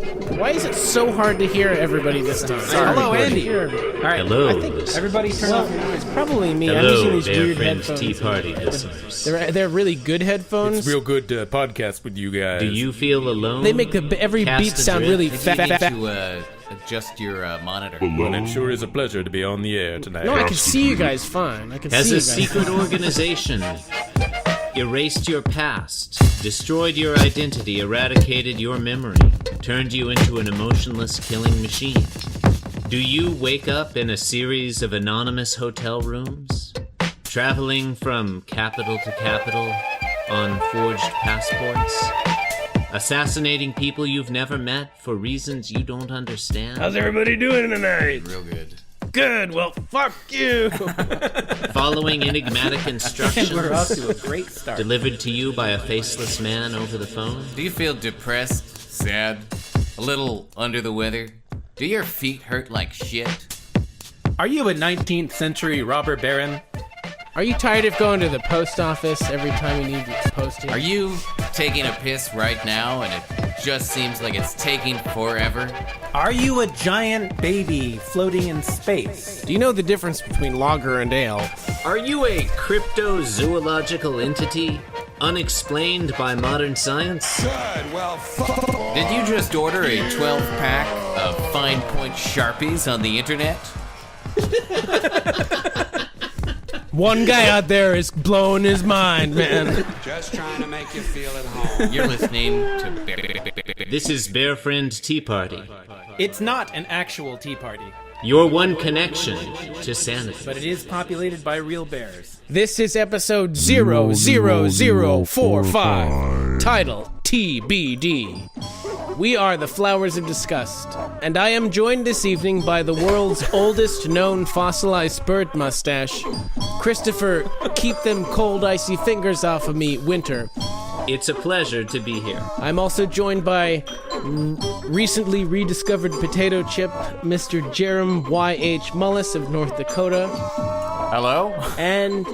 Why is it so hard to hear everybody this time? Hello, Andy. All right. Hello. I think Everybody turn off your noise. it's probably me. I'm Hello, using these dear weird friends, headphones. Tea Party listeners. They're really good headphones. It's real good podcast with you guys. Do you feel alone? They make every Cast beat sound really adrift? You need fat. to adjust your monitor. Well, it sure is a pleasure to be on the air tonight. No, I can see you guys fine. I can Has see a you guys. secret organization erased your past, destroyed your identity, eradicated your memory, turned you into an emotionless killing machine? Do you wake up in a series of anonymous hotel rooms, traveling from capital to capital on forged passports, assassinating people you've never met for reasons you don't understand? How's everybody doing tonight? Real good. Good. Well, fuck you. Following enigmatic instructions We're off to a great start. delivered to you by a faceless man over the phone? Do you feel depressed, sad, a little under the weather? Do your feet hurt like shit? Are you a 19th century robber baron? Are you tired of going to the post office every time you need posting? Are you taking a piss right now and it just seems like it's taking forever? Are you a giant baby floating in space? Do you know the difference between lager and ale? Are you a cryptozoological entity, unexplained by modern science? Did you just order a 12-pack of Fine Point Sharpies on the internet? One guy out there is blowing his mind, man. Just trying to make you feel at home. You're listening to... This is Bear Friend Tea Party, It's not an actual tea party, your one connection to sanity. but it is populated by real bears. This is episode 00045, title TBD. We are the Flowers of Disgust, and I am joined this evening by the world's oldest known fossilized bird mustache, Christopher, keep them cold icy fingers off of me, Winter. It's a pleasure to be here. I'm also joined by recently rediscovered potato chip, Mr. J.Mullis of North Dakota. Hello? And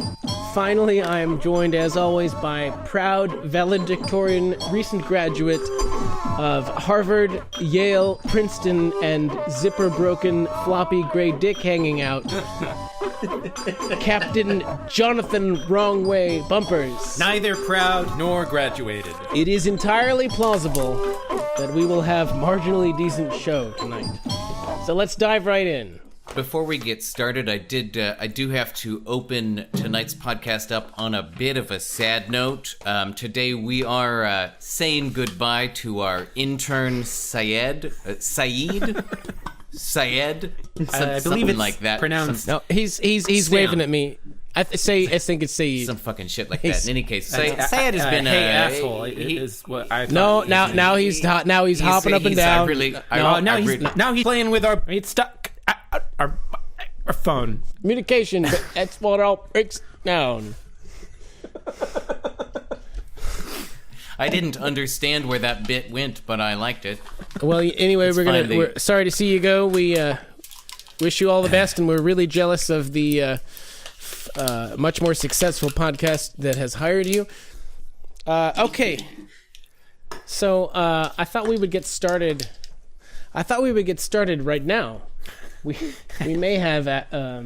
finally, I am joined, as always, by proud valedictorian, recent graduate of Harvard, Yale, Princeton, and zipper-broken floppy gray dick hanging out, Captain Jonathan Wrong Way Bumpers. Neither proud nor graduated. It is entirely plausible that we will have marginally decent show tonight. So let's dive right in. Before we get started, I do have to open tonight's podcast up on a bit of a sad note. Today we are saying goodbye to our intern Syed, something I believe it's like that. pronounced. No, he's waving at me. I think it's Saeed. Some fucking shit like that. In any case, Syed has been hey asshole. Is what I No, thought. now he's hopping up and down. Now he's playing with our. It's stuck. Our phone. Communication, but that's what all breaks down. I didn't understand where that bit went, but I liked it. Well, anyway, fine, we're sorry to see you go. We wish you all the best, and we're really jealous of the much more successful podcast that has hired you. Okay, so I thought we would get started. Right now. We may have a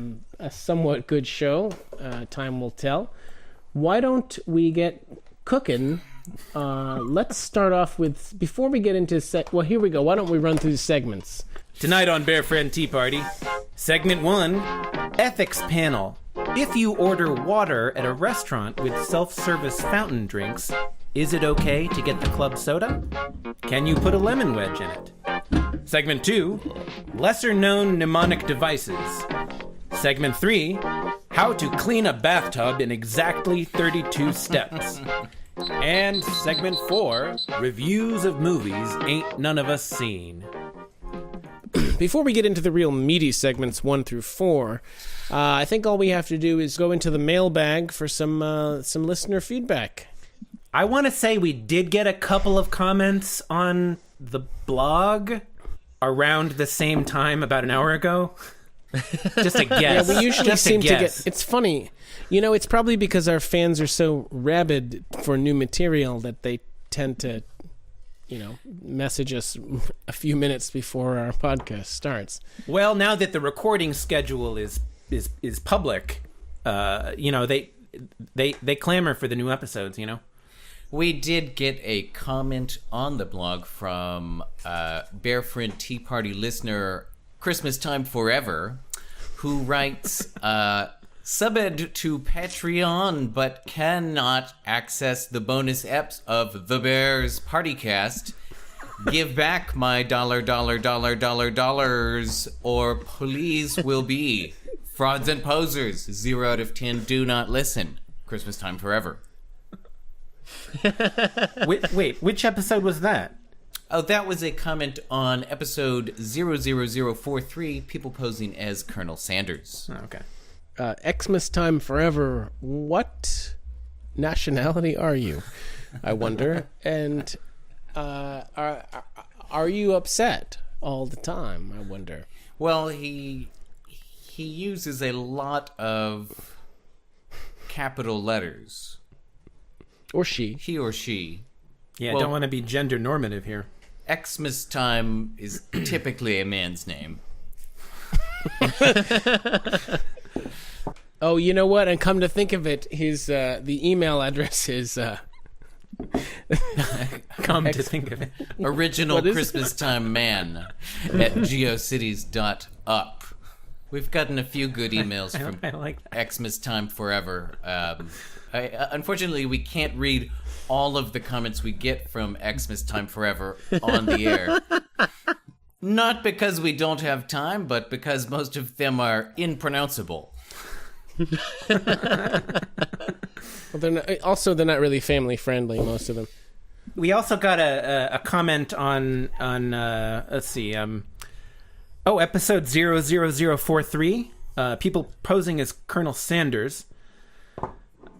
somewhat good show. Time will tell. Why don't we get cooking? Let's start off with, before we get into well, here we go. Why don't we run through the segments? Tonight on Bear Friend Tea Party, Segment 1, Ethics Panel. If you order water at a restaurant with self-service fountain drinks, is it okay to get the club soda? Can you put a lemon wedge in it? Segment 2, Lesser-known mnemonic devices. Segment 3, How to clean a bathtub in exactly 32 steps. And Segment 4, Reviews of movies ain't none of us seen. Before we get into the real meaty segments 1 through 4, I think all we have to do is go into the mailbag for some listener feedback. I want to say we did get a couple of comments on the blog around the same time about an hour ago. Just a guess. Yeah, we usually seem to get... It's funny. You know, it's probably because our fans are so rabid for new material that they tend to, message us a few minutes before our podcast starts. Well, now that the recording schedule is public, they clamor for the new episodes. We did get a comment on the blog from Bear Friend Tea Party listener Christmas Time Forever, who writes, subbed to Patreon but cannot access the bonus eps of The Bears Partycast. Give back my $dollars, or please will be. Frauds and posers, 0 out of 10, do not listen. Christmas Time Forever. Wait, which episode was that? Oh, that was a comment on episode 00043, people posing as Colonel Sanders. Oh, okay. Xmas Time Forever, what nationality are you, I wonder? And are you upset all the time, I wonder? Well, he uses a lot of capital letters. Or she. He or she. Yeah, Well- don't want to be gender normative here. Xmas Time is typically a man's name. Oh, you know what? And come to think of it, his the email address is Come to think of it. Original What is Christmas Time Man at geocities.up. We've gotten a few good emails from I like that. Xmas Time Forever. Unfortunately, we can't read all of the comments we get from Xmas Time Forever on the air. Not because we don't have time, but because most of them are impronounceable. Well, they're not really family friendly, most of them. We also got a comment on let's see, episode 00043, people posing as Colonel Sanders.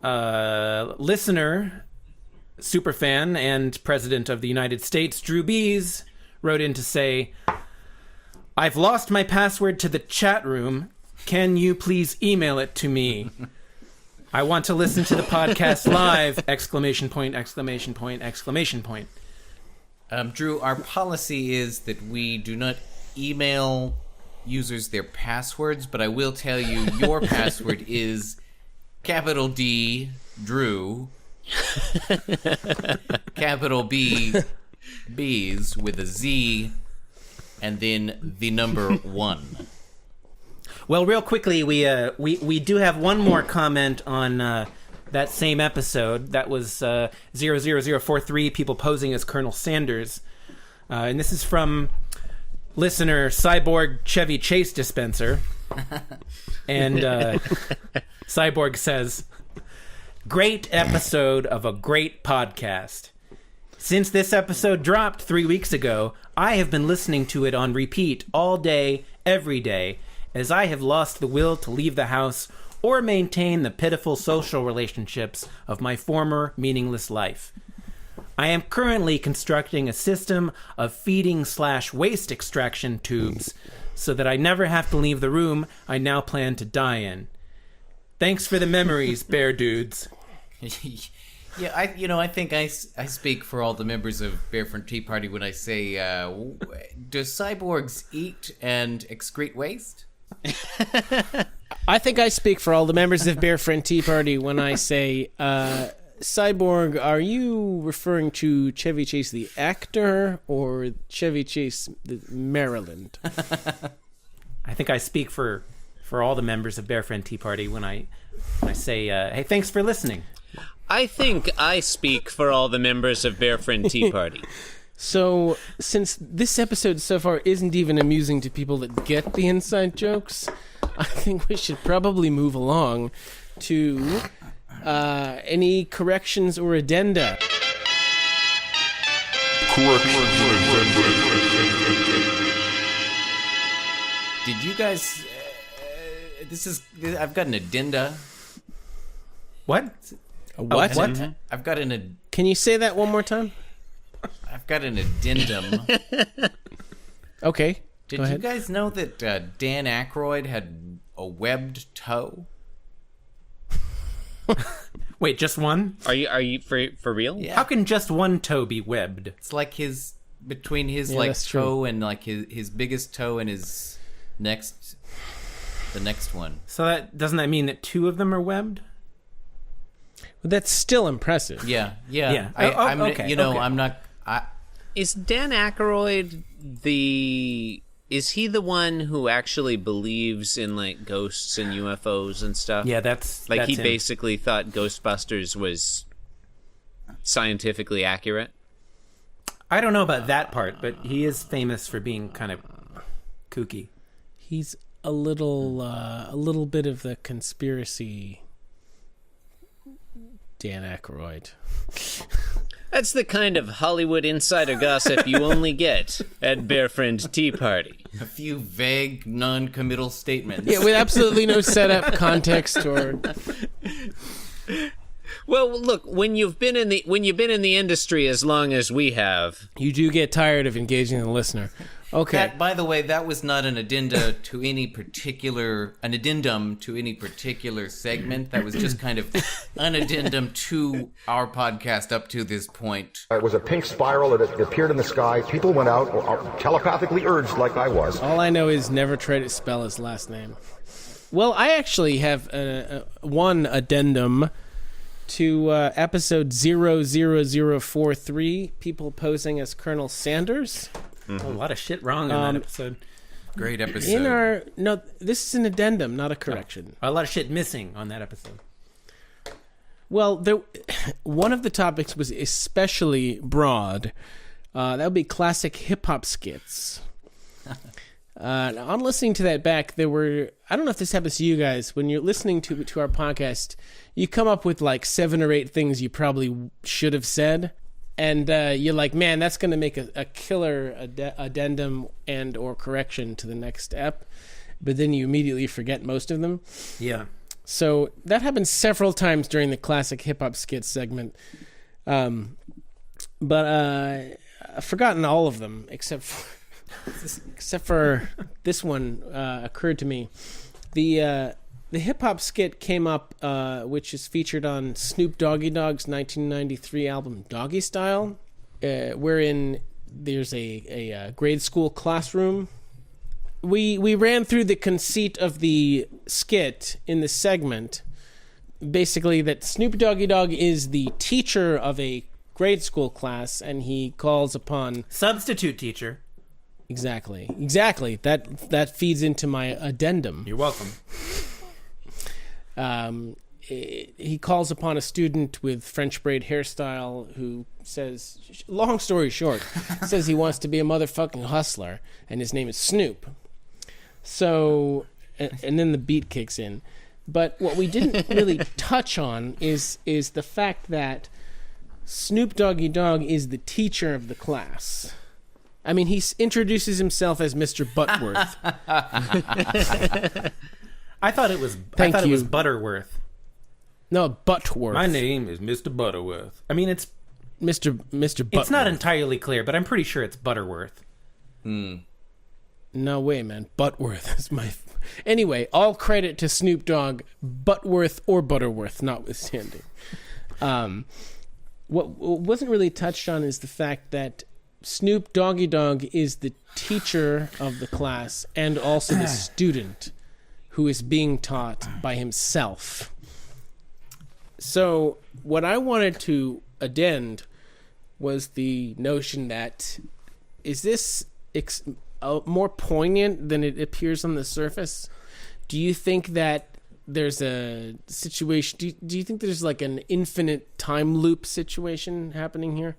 Listener, superfan, and President of the United States, Drew Bees, wrote in to say, I've lost my password to the chat room. Can you please email it to me? I want to listen to the podcast live! ! Drew, our policy is that we do not email users their passwords, but I will tell you your password is capital D, Drew, capital B, Bees with a Z, and then the number 1. Well, real quickly, we do have one more comment on that same episode. That was 00043, people posing as Colonel Sanders. And this is from listener Cyborg Chevy Chase Dispenser. And Cyborg says, great episode of a great podcast. Since this episode dropped 3 weeks ago, I have been listening to it on repeat all day, every day, as I have lost the will to leave the house or maintain the pitiful social relationships of my former meaningless life. I am currently constructing a system of feeding/waste extraction tubes so that I never have to leave the room I now plan to die in. Thanks for the memories, bear dudes. Yeah, I think I speak for all the members of Bear Friend Tea Party when I say, do cyborgs eat and excrete waste? I think I speak for all the members of Bear Friend Tea Party when I say, Cyborg, are you referring to Chevy Chase the actor or Chevy Chase the Maryland? I think I speak for all the members of Bear Friend Tea Party when I say, hey, thanks for listening. I think I speak for all the members of Bear Friend Tea Party. So, since this episode so far isn't even amusing to people that get the inside jokes, I think we should probably move along to any corrections or addenda. Did you guys... I've got an addenda. What? A what? What? I've got an... Can you say that one more time? I've got an addendum. Okay. Did go you ahead. guys know that Dan Aykroyd had a webbed toe? Wait, just one? Are you for real? Yeah. How can just one toe be webbed? It's like between his that's true. toe and like his biggest toe and the next one. So doesn't that mean that two of them are webbed? But that's still impressive. Yeah. Yeah. I'm Okay, you know, okay. I'm not. Is Dan Aykroyd is he the one who actually believes in like ghosts and UFOs and stuff? Yeah, that's he him. basically thought Ghostbusters was scientifically accurate. I don't know about that part, but he is famous for being kind of kooky. He's a little bit of the conspiracy Dan Aykroyd. That's the kind of Hollywood insider gossip you only get at Bear Friend Tea Party. A few vague, non-committal statements. Yeah, with absolutely no setup, context, or Well, look, when you've been in the industry as long as we have, you do get tired of engaging the listener. Okay. That, by the way, that was not an addendum to any particular segment. That was just kind of an addendum to our podcast up to this point. It was a pink spiral. It appeared in the sky. People went out, telepathically urged like I was. All I know is never try to spell his last name. Well, I actually have one addendum to episode 00043, people posing as Colonel Sanders. A lot of shit wrong in that episode. Great episode. This is an addendum, not a correction. A lot of shit missing on that episode. Well, one of the topics was especially broad. That would be classic hip-hop skits. On listening to that back, there were... I don't know if this happens to you guys. When you're listening to our podcast, you come up with like 7 or 8 things you probably should have said. And you're like, man, that's going to make a killer addendum and or correction to the next ep. But then you immediately forget most of them. Yeah. So that happens several times during the classic hip-hop skits segment. But I've forgotten all of them except for this one occurred to me. The hip-hop skit came up, which is featured on Snoop Doggy Dogg's 1993 album Doggy Style, wherein there's a grade school classroom. We ran through the conceit of the skit in the segment, basically that Snoop Doggy Dogg is the teacher of a grade school class, and he calls upon... Substitute teacher. Exactly. That feeds into my addendum. You're welcome. He calls upon a student with French braid hairstyle who says, long story short, says he wants to be a motherfucking hustler, and his name is Snoop. So, and then the beat kicks in. But what we didn't really touch on is the fact that Snoop Doggy Dogg is the teacher of the class. I mean, he introduces himself as Mr. Buttworth. I thought it was Thank it was you. Butterworth. No, Buttworth. My name is Mr. Butterworth. I mean, it's Mr. Buttworth. it's not entirely clear, but I'm pretty sure it's Butterworth. No way, man. Buttworth is my... Anyway, all credit to Snoop Dogg, Buttworth or Butterworth, notwithstanding. What wasn't really touched on is the fact that Snoop Doggy Dogg is the teacher of the class and also the student who is being taught by himself. So what I wanted to addend was the notion that is this more poignant than it appears on the surface? Do you think that there's a situation... Do you think there's like an infinite time loop situation happening here?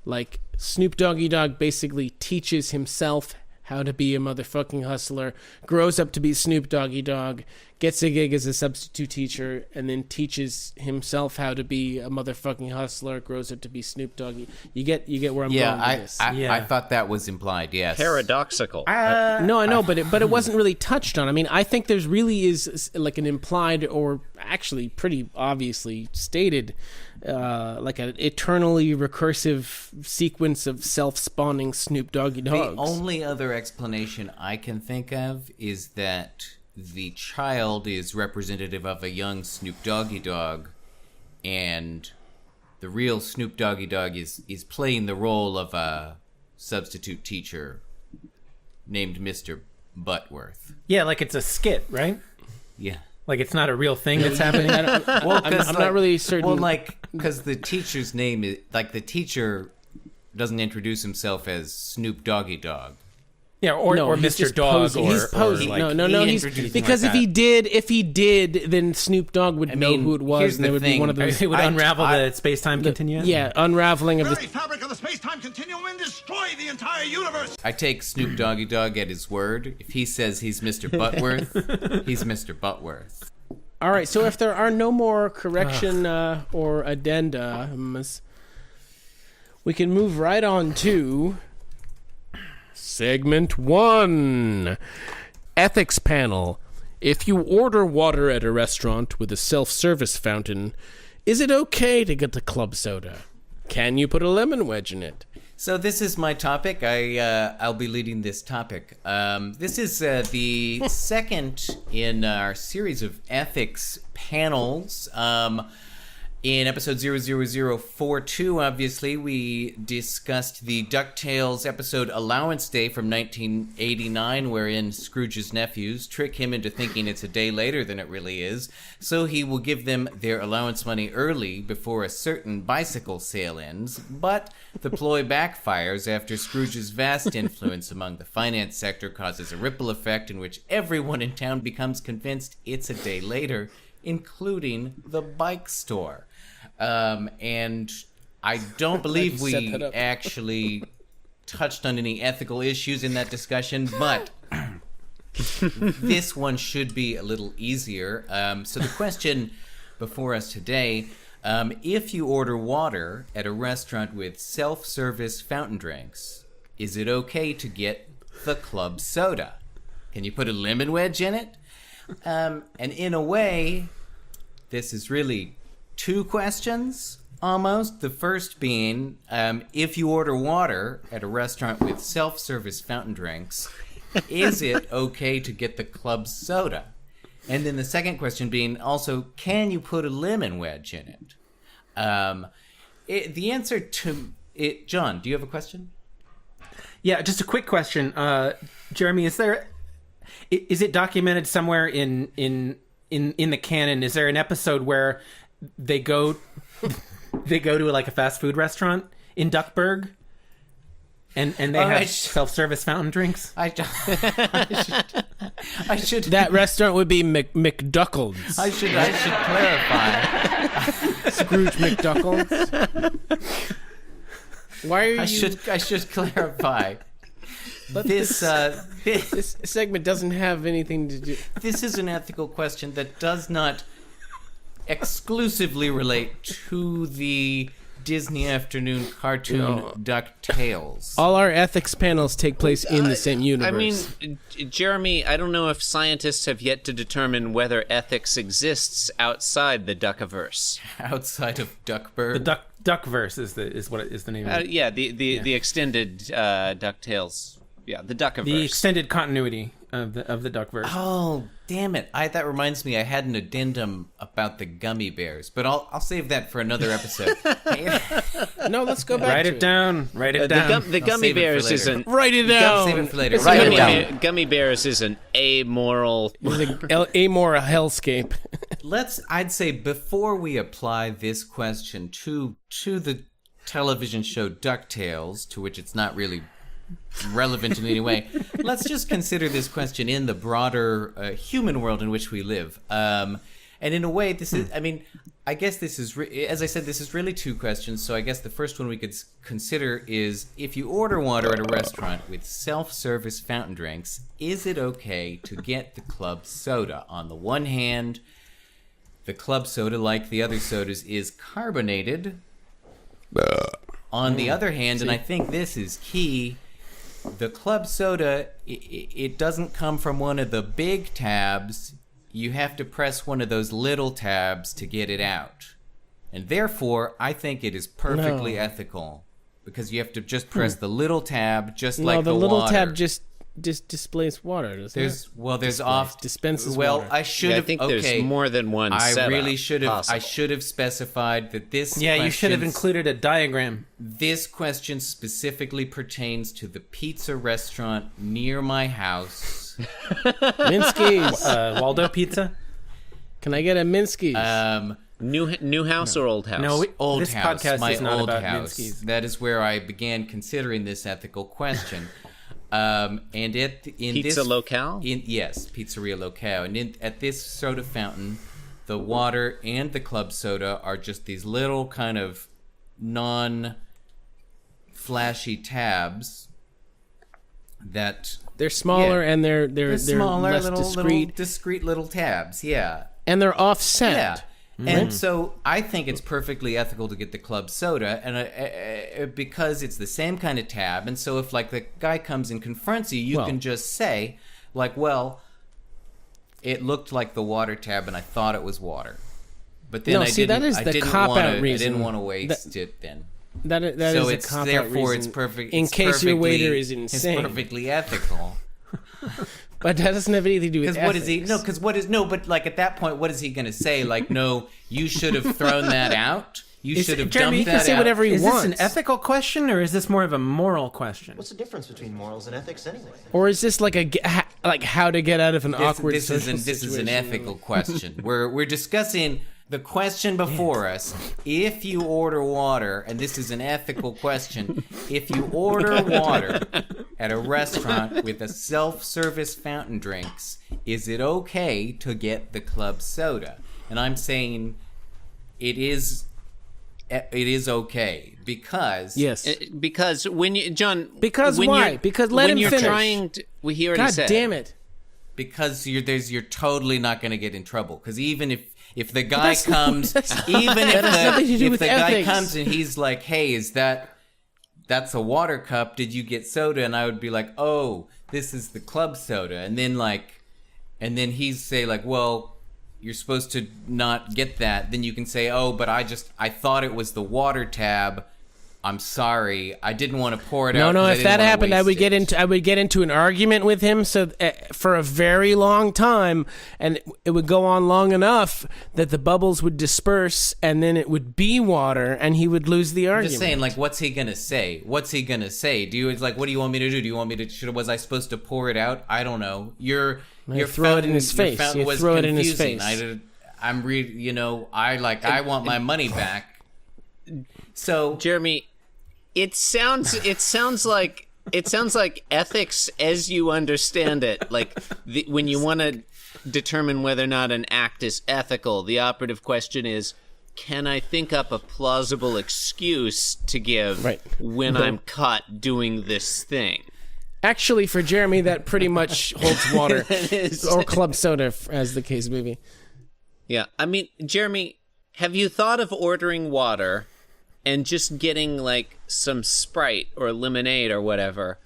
Like Snoop Doggy Dogg basically teaches himself how to be a motherfucking hustler, grows up to be Snoop Doggy Dogg, gets a gig as a substitute teacher, and then teaches himself how to be a motherfucking hustler, grows up to be Snoop Doggy. You get where I'm going with this. I thought that was implied, yes. Paradoxical. No, I know, but it wasn't really touched on. I mean, I think there's really is like an implied or actually pretty obviously stated like an eternally recursive sequence of self-spawning Snoop Doggy Dogs. The only other explanation I can think of is that the child is representative of a young Snoop Doggy Dogg, and the real Snoop Doggy Dogg is playing the role of a substitute teacher named Mr. Buttworth. Yeah, like it's a skit, right? Yeah. Like it's not a real thing that's happening. I'm not really certain. Well, like, because the teacher's name is, like, the teacher doesn't introduce himself as Snoop Doggy Dog. Yeah, or he's Mr. just Dog. posing. He's posing. No. He's because like if he did, then Snoop Dogg would know who it was, here's and the there would be thing. one of those. It would unravel the space-time continuum. Yeah, unraveling of very the. fabric of the space-time continuum and destroy the entire universe. I take Snoop Doggy Dog at his word. If he says he's Mr. Buttworth, he's Mr. Buttworth. All right, so if there are no more correction or addendums, we can move right on to Segment 1. Ethics Panel. If you order water at a restaurant with a self-service fountain, is it okay to get the club soda? Can you put a lemon wedge in it? So this is my topic. I'll be leading this topic. This is the second in our series of ethics panels. In episode 00042, obviously, we discussed the DuckTales episode Allowance Day from 1989, wherein Scrooge's nephews trick him into thinking it's a day later than it really is, so he will give them their allowance money early before a certain bicycle sale ends, but the ploy backfires after Scrooge's vast influence among the finance sector causes a ripple effect in which everyone in town becomes convinced it's a day later, including the bike store. And I don't believe we actually touched on any ethical issues in that discussion, but this one should be a little easier. So the question before us today, if you order water at a restaurant with self-service fountain drinks, is it okay to get the club soda? Can you put a lemon wedge in it? And in a way, this is really two questions, almost. The first being, if you order water at a restaurant with self-service fountain drinks, is it okay to get the club soda? And then the second question being, also, can you put a lemon wedge in it? The answer to it, John, do you have a question? Yeah, just a quick question. Jeremy, is it documented somewhere in the canon? Is there an episode where they go to like a fast food restaurant in Duckburg and they have self-service fountain drinks? I should. That restaurant would be McDuckles. I should clarify. Scrooge McDuckles. Why are you? I should clarify. But this segment doesn't have anything to do. This is an ethical question that does not exclusively relate to the Disney afternoon cartoon DuckTales. All our ethics panels take place in the same universe. I mean, Jeremy, I don't know if scientists have yet to determine whether ethics exists outside the Duckiverse. Outside of Duckburg? The Duckverse is the name of it. Yeah, the extended DuckTales. Yeah, the Duckiverse. The extended continuity of the Duckverse. Oh, damn it. That reminds me, I had an addendum about the gummy bears, but I'll save that for another episode. No, let's go back Write to it down. Write it down. The gummy bears isn't... Write it down. Save it for later. Write it down. Gummy bears is an amoral... amoral hellscape. I'd say before we apply this question to the television show DuckTales, to which it's not really relevant in any way, let's just consider this question in the broader human world in which we live. And in a way, this is, I mean, I guess this is, as I said, this is really two questions. So I guess the first one we could consider is, if you order water at a restaurant with self-service fountain drinks, is it okay to get the club soda? On the one hand, the club soda, like the other sodas, is carbonated. On the other hand, and I think this is key, the club soda, it doesn't come from one of the big tabs. You have to press one of those little tabs to get it out. And therefore, I think it is perfectly ethical. Because you have to just press the little tab, just like the little water. tab just displace water, doesn't it? Dispenses water. Well, I should have. I think okay, there's more than one. I really should have. possible. I should have specified that this. Yeah, you should have included a diagram. This question specifically pertains to the pizza restaurant near my house. Minsky's. Waldo Pizza. Can I get a Minsky's? New house or old house? No, Old this house, podcast my is not old about house. Minsky's. That is where I began considering this ethical question. And in Pizza this locale? Yes, Pizzeria Locale. And at this soda fountain, the water and the club soda are just these little kind of non-flashy tabs that They're smaller and they're smaller, less little discreet little tabs. Yeah. and they're offset. Yeah. And so I think it's perfectly ethical to get the club soda, and because it's the same kind of tab. And so if like the guy comes and confronts you, you can just say like, "Well, it looked like the water tab, and I thought it was water." But then I didn't want to waste it. Then That so is it's a cop-out therefore reason. it's perfect. In it's case your perfectly- waiter is insane, it's perfectly ethical. but that doesn't have anything to do with Because what is he? ethics. No, because what is no? But like at that point, what is he going to say? Like, no, you should have thrown that out. You should have Jeremy, dumped he that can say out. whatever he Is wants. this an ethical question or is this more of a moral question? What's the difference between morals and ethics anyway? Or is this like like how to get out of an awkward This social is an situation? ethical question. We're discussing the question before us. If you order water, and this is an ethical question, if you order water at a restaurant with a self-service fountain drinks, is it okay to get the club soda? And I'm saying it is okay because Yes. Because when you, John. Because when why? you're- Because let when him you're finish. trying to, well, he already God said. damn it. because you're totally not going to get in trouble. Because even if the guy comes, even if nothing to do if with the guy ethics. comes and he's like, "Hey, that's a water cup? Did you get soda?" And I would be like, "Oh, this is the club soda." And then he'd say like, "Well, you're supposed to not get that." Then you can say, "Oh, but I thought it was the water tab. I'm sorry. I didn't want to pour it out." No. 'cause I If didn't that wanna happened, I waste would get into an argument with him for a very long time, and it would go on long enough that the bubbles would disperse, and then it would be water, and he would lose the I'm argument. just saying, like, what's he gonna say? What's he gonna say? What do you want me to do? Do you want me to? Was I supposed to pour it out? I don't know. Your throw it in his face. fountain You was throw it in his confusing. face. I want my money back. So Jeremy, it sounds like ethics as you understand it. Like when you want to determine whether or not an act is ethical, the operative question is, can I think up a plausible excuse to give when I'm caught doing this thing? Actually, for Jeremy, that pretty much holds water. Or club soda, as the case may be. Yeah, I mean, Jeremy, have you thought of ordering water and just getting like some Sprite or lemonade or whatever,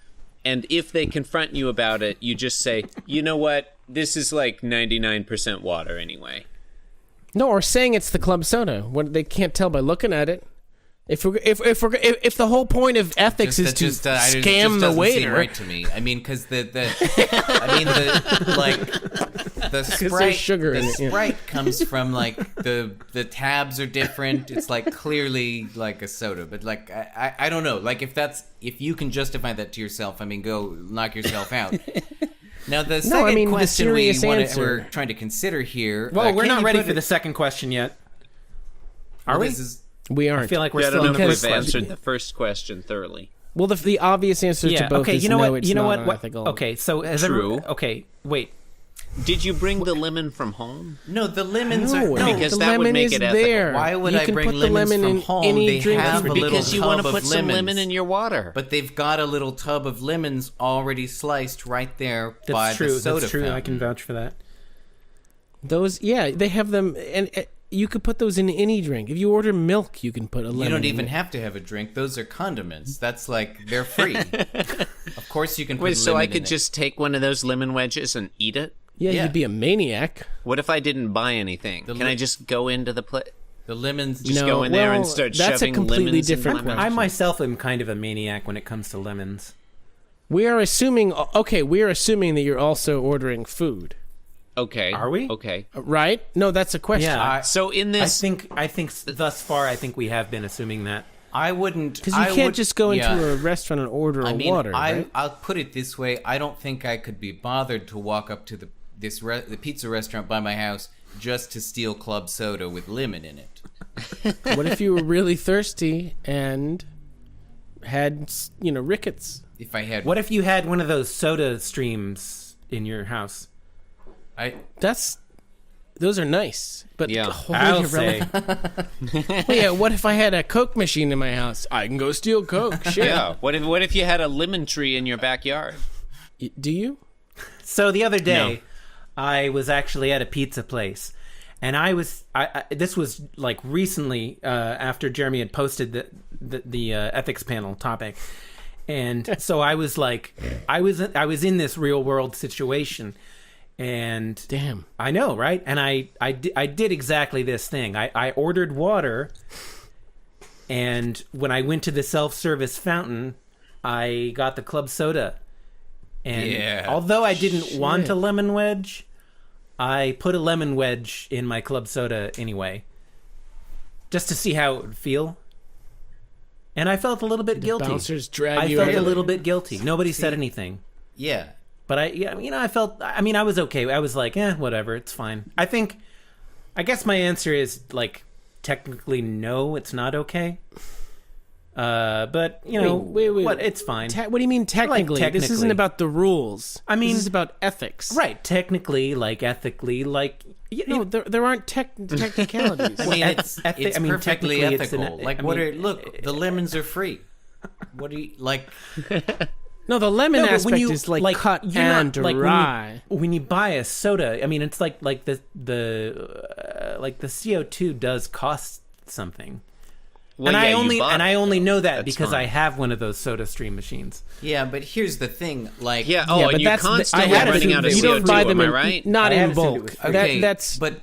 and if they confront you about it, you just say, "You know what? This is like 99% water anyway." No, or saying it's the club soda. What they can't tell by looking at it. If the whole point of ethics is to scam the waiter, seem right to me. I mean, because the Sprite, sugar in it, yeah. Sprite comes from like the tabs are different. It's like clearly like a soda, but like I don't know. Like if you can justify that to yourself, I mean, go knock yourself out. Now the second question we're trying to consider here. Well, we're not ready for the second question yet. Are we? We aren't. I feel like we're I still don't in know the if first we've question. answered the first question thoroughly. Well, the obvious answer to both is no, it's not unethical. Okay, so okay, wait. Did you bring the lemon from home? No, the lemons No, are because the that would lemon make is it ethical. there. Why would you I can bring put the lemons lemon from in home? any They drink have you a can. little Because you want tub to of put some lemons. lemon in your water. But they've got a little tub of lemons already sliced right there by That's true. the soda That's true. fountain. I can vouch for that. Those, they have them, and you could put those in any drink. If you order milk, you can put a lemon. You don't in even it. have to have a drink. Those are condiments. That's like, they're free. Of course you can put Wait, so lemon I in could it. just take one of those lemon wedges and eat it? Yeah, Yeah. you'd be a maniac. What if I didn't buy anything? Can I just go into the place? The lemons Just No, go in there and well, start that's a shoving completely lemons different in lemon? question. I myself am kind of a maniac when it comes to lemons. We are assuming that you're also ordering food, Okay. Are we? Okay. right? No, that's a question. Yeah. So in this, I think thus far, I think we have been assuming that. I wouldn't. Because you can't just go into a restaurant and order water, right? I'll put it this way: I don't think I could be bothered to walk up to the pizza restaurant by my house just to steal club soda with lemon in it. What if you were really thirsty and had, rickets? If I had, What if you had one of those soda streams in your house? Those are nice, but Yeah. wholly I'll say. irrelevant. Well, yeah, what if I had a Coke machine in my house? I can go steal Coke. Shit. yeah. What if you had a lemon tree in your backyard? Do you? So the other day, I was actually at a pizza place, and this was like recently after Jeremy had posted the ethics panel topic, and so I was like, I was in this real world situation, and Damn. I know, right? And I did exactly this thing. I ordered water, and when I went to the self-service fountain, I got the club soda. And although I didn't want a lemon wedge, I put a lemon wedge in my club soda anyway, just to see how it would feel. And I felt a little bit guilty. Bouncers drag I you felt in. a little bit guilty. Nobody said anything. yeah. But I felt, I was okay. I was like, whatever, it's fine. I guess my answer is, like, technically no, it's not okay. But, Wait. what, it's fine. What do you mean technically? This isn't technically. about the rules. I mean- this is about ethics. Right, technically, like, ethically, like... No, there aren't technicalities. I mean, it's perfectly technically it's ethical. The lemons are free. What do you like? No, the lemon No, but aspect is like cut you're not- and dry. when you buy a soda, I mean, it's like the CO2 does cost something. Well, and yeah, I only know that That's because fine. I have one of those soda stream machines. Yeah, but here's the thing. Like, Yeah. Yeah, Oh, but and you're that's constantly I had running assumed out of you CO2. don't buy them Am I right? not I had in assumed it bulk. was okay, That's but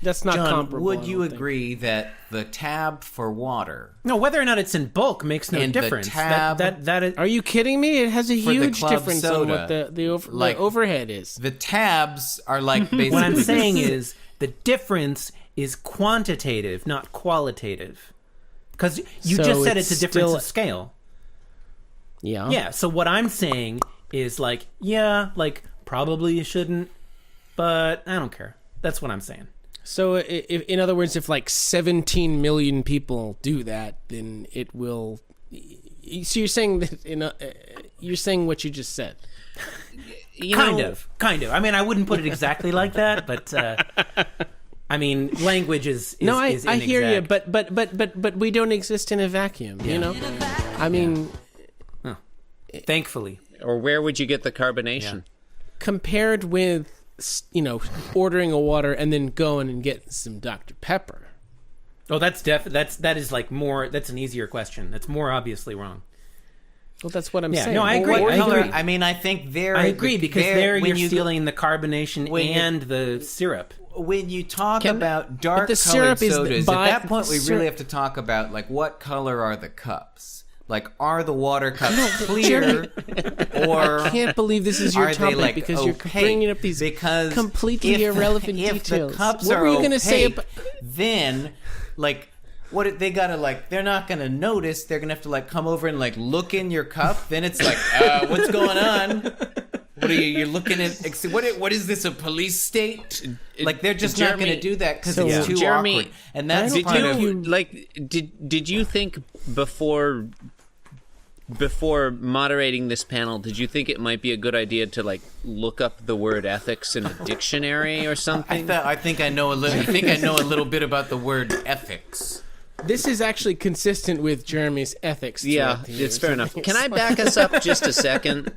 not John, comparable. would I you don't think. agree that the tab for water No, whether or not it's in bulk makes no And the difference. tab- that is, Are you kidding me? It has a For the huge club difference on what soda, the like- overhead is. the tabs are like basically what I'm saying is the difference is quantitative, not qualitative. Because you So just said it's it's a difference still- of scale. Yeah. Yeah, so what I'm saying is like, probably you shouldn't, but I don't care. That's what I'm saying. So, in other words, if like 17 million people do that, then it will. So you're saying that you're saying what you just said. Kind of. I mean, I wouldn't put it exactly like that, but I mean, language is No, I inexact. hear you, but we don't exist in a vacuum. You know, I mean, Thankfully. Or where would you get the carbonation? compared with ordering a water and then going and getting some Dr. Pepper. Oh, that is like more. That's an easier question. That's more obviously wrong. Well, that's what I'm Yeah, saying. no, I agree. What I color? agree. I mean, I think there. I agree because there when you're stealing the carbonation when you- and the syrup. When you talk Can- about but dark the colored syrup is sodas, by- at that point we syrup- really have to talk about like what color are the cups? Like, are the water cups clear, or I can't believe this is your are they topic like because opaque? you're bringing up these Because completely irrelevant if details. the cups what are were you gonna say opaque, about? then like what they gotta like they're not gonna notice. They're gonna have to like come over and like look in your cup. Then it's like, what's going on? What are you? You're looking at? What is this? A police state? Like they're just not Jeremy- going to do that because So, it's too Jeremy, awkward. And that's Did part you of. did you think before moderating this panel, did you think it might be a good idea to like look up the word ethics in a dictionary or something? I think I know a little. I think I know a little bit about the word ethics. This is actually consistent with Jeremy's ethics. Yeah, throughout the years. it's fair enough. Can I back us up just a second?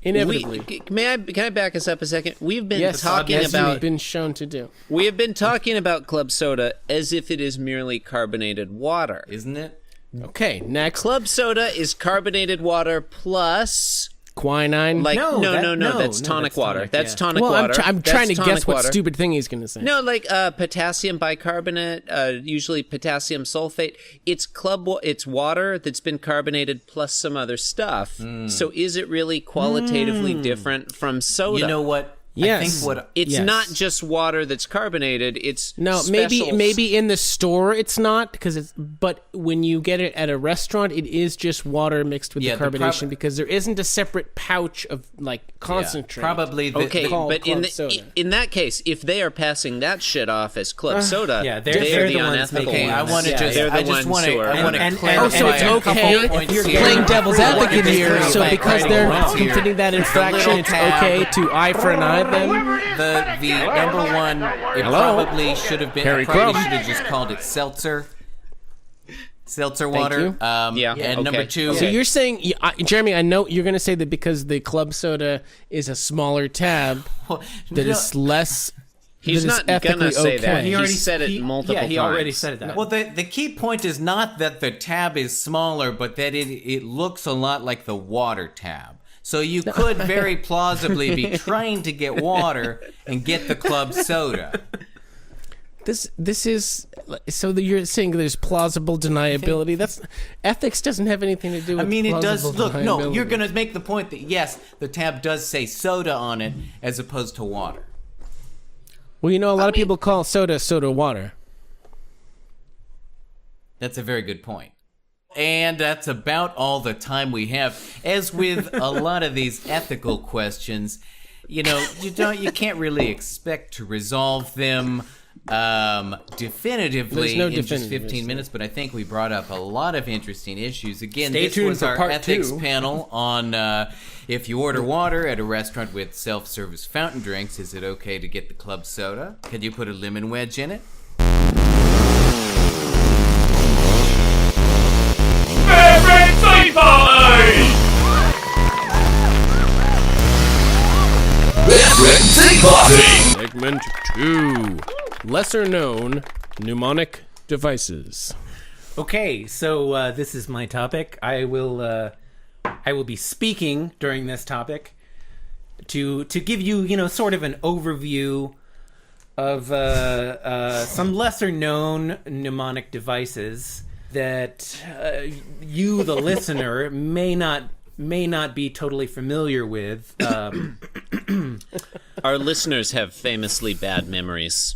Inevitably. Can I back us up a second? We've been Yes, talking yes, about you've been shown to do. we have been talking about club soda as if it is merely carbonated water. Isn't it? Okay, next. Club soda is carbonated water plus quinine? Like No, that's tonic water. That's tonic well, water. I'm trying to That's guess tonic what water. stupid thing he's going to say. No, like potassium bicarbonate, usually potassium sulfate. It's water that's been carbonated plus some other stuff. So is it really qualitatively different from soda? You know what? Yes. I think what It's Yes. not just water that's carbonated. It's No, special maybe in the store it's not but when you get it at a restaurant, it is just water mixed with Yeah, the the carbonation prob- because there isn't a separate pouch of like concentrate. probably the, Okay, called but club soda. in that case, if they are passing that shit off as club soda, yeah, they're they're the the ones unethical making Okay, I ones. want to Yeah, just, they're the I just ones want who to, are. I want to and- clarify Oh, so it's a couple okay points you're here. playing devil's I wanna advocate just here. So clarify because a they're couple points here. committing that infraction, little it's tab. okay to eye for an eye then? The number one, it Hello? probably should have been. Harry I probably Crumb. should have just called it seltzer. Seltzer Thank water. you. Yeah, And okay. number two. So you're saying, Jeremy, I know you're going to say that because the club soda is a smaller tab, that No. it's less. He's that not it's ethically gonna say okay. that. He already- said it multiple times. Yeah, he already said that. Well, the key point is not that the tab is smaller, but that it looks a lot like the water tab. So you could very plausibly be trying to get water and get the club soda. This is so that you're saying there's plausible deniability. That's ethics doesn't have anything to do with. I mean, it does. plausible Look, no, deniability. you're going to make the point that yes, the tab does say soda on it as opposed to water. Well, you know, a lot of people call soda water. That's a very good point. And that's about all the time we have. As with a lot of these ethical questions, you can't really expect to resolve them definitively There's no in just definitive 15 minutes, but I think we brought up a lot of interesting issues. Again, Stay this tuned was for our part ethics 2. panel on if you order water at a restaurant with self-service fountain drinks, is it okay to get the club soda? Could you put a lemon wedge in it? Segment 2: Lesser known mnemonic devices. Okay, so this is my topic. I will be speaking during this topic to give you, sort of an overview of some lesser known mnemonic devices that you, the listener, may not be totally familiar with. Our listeners have famously bad memories.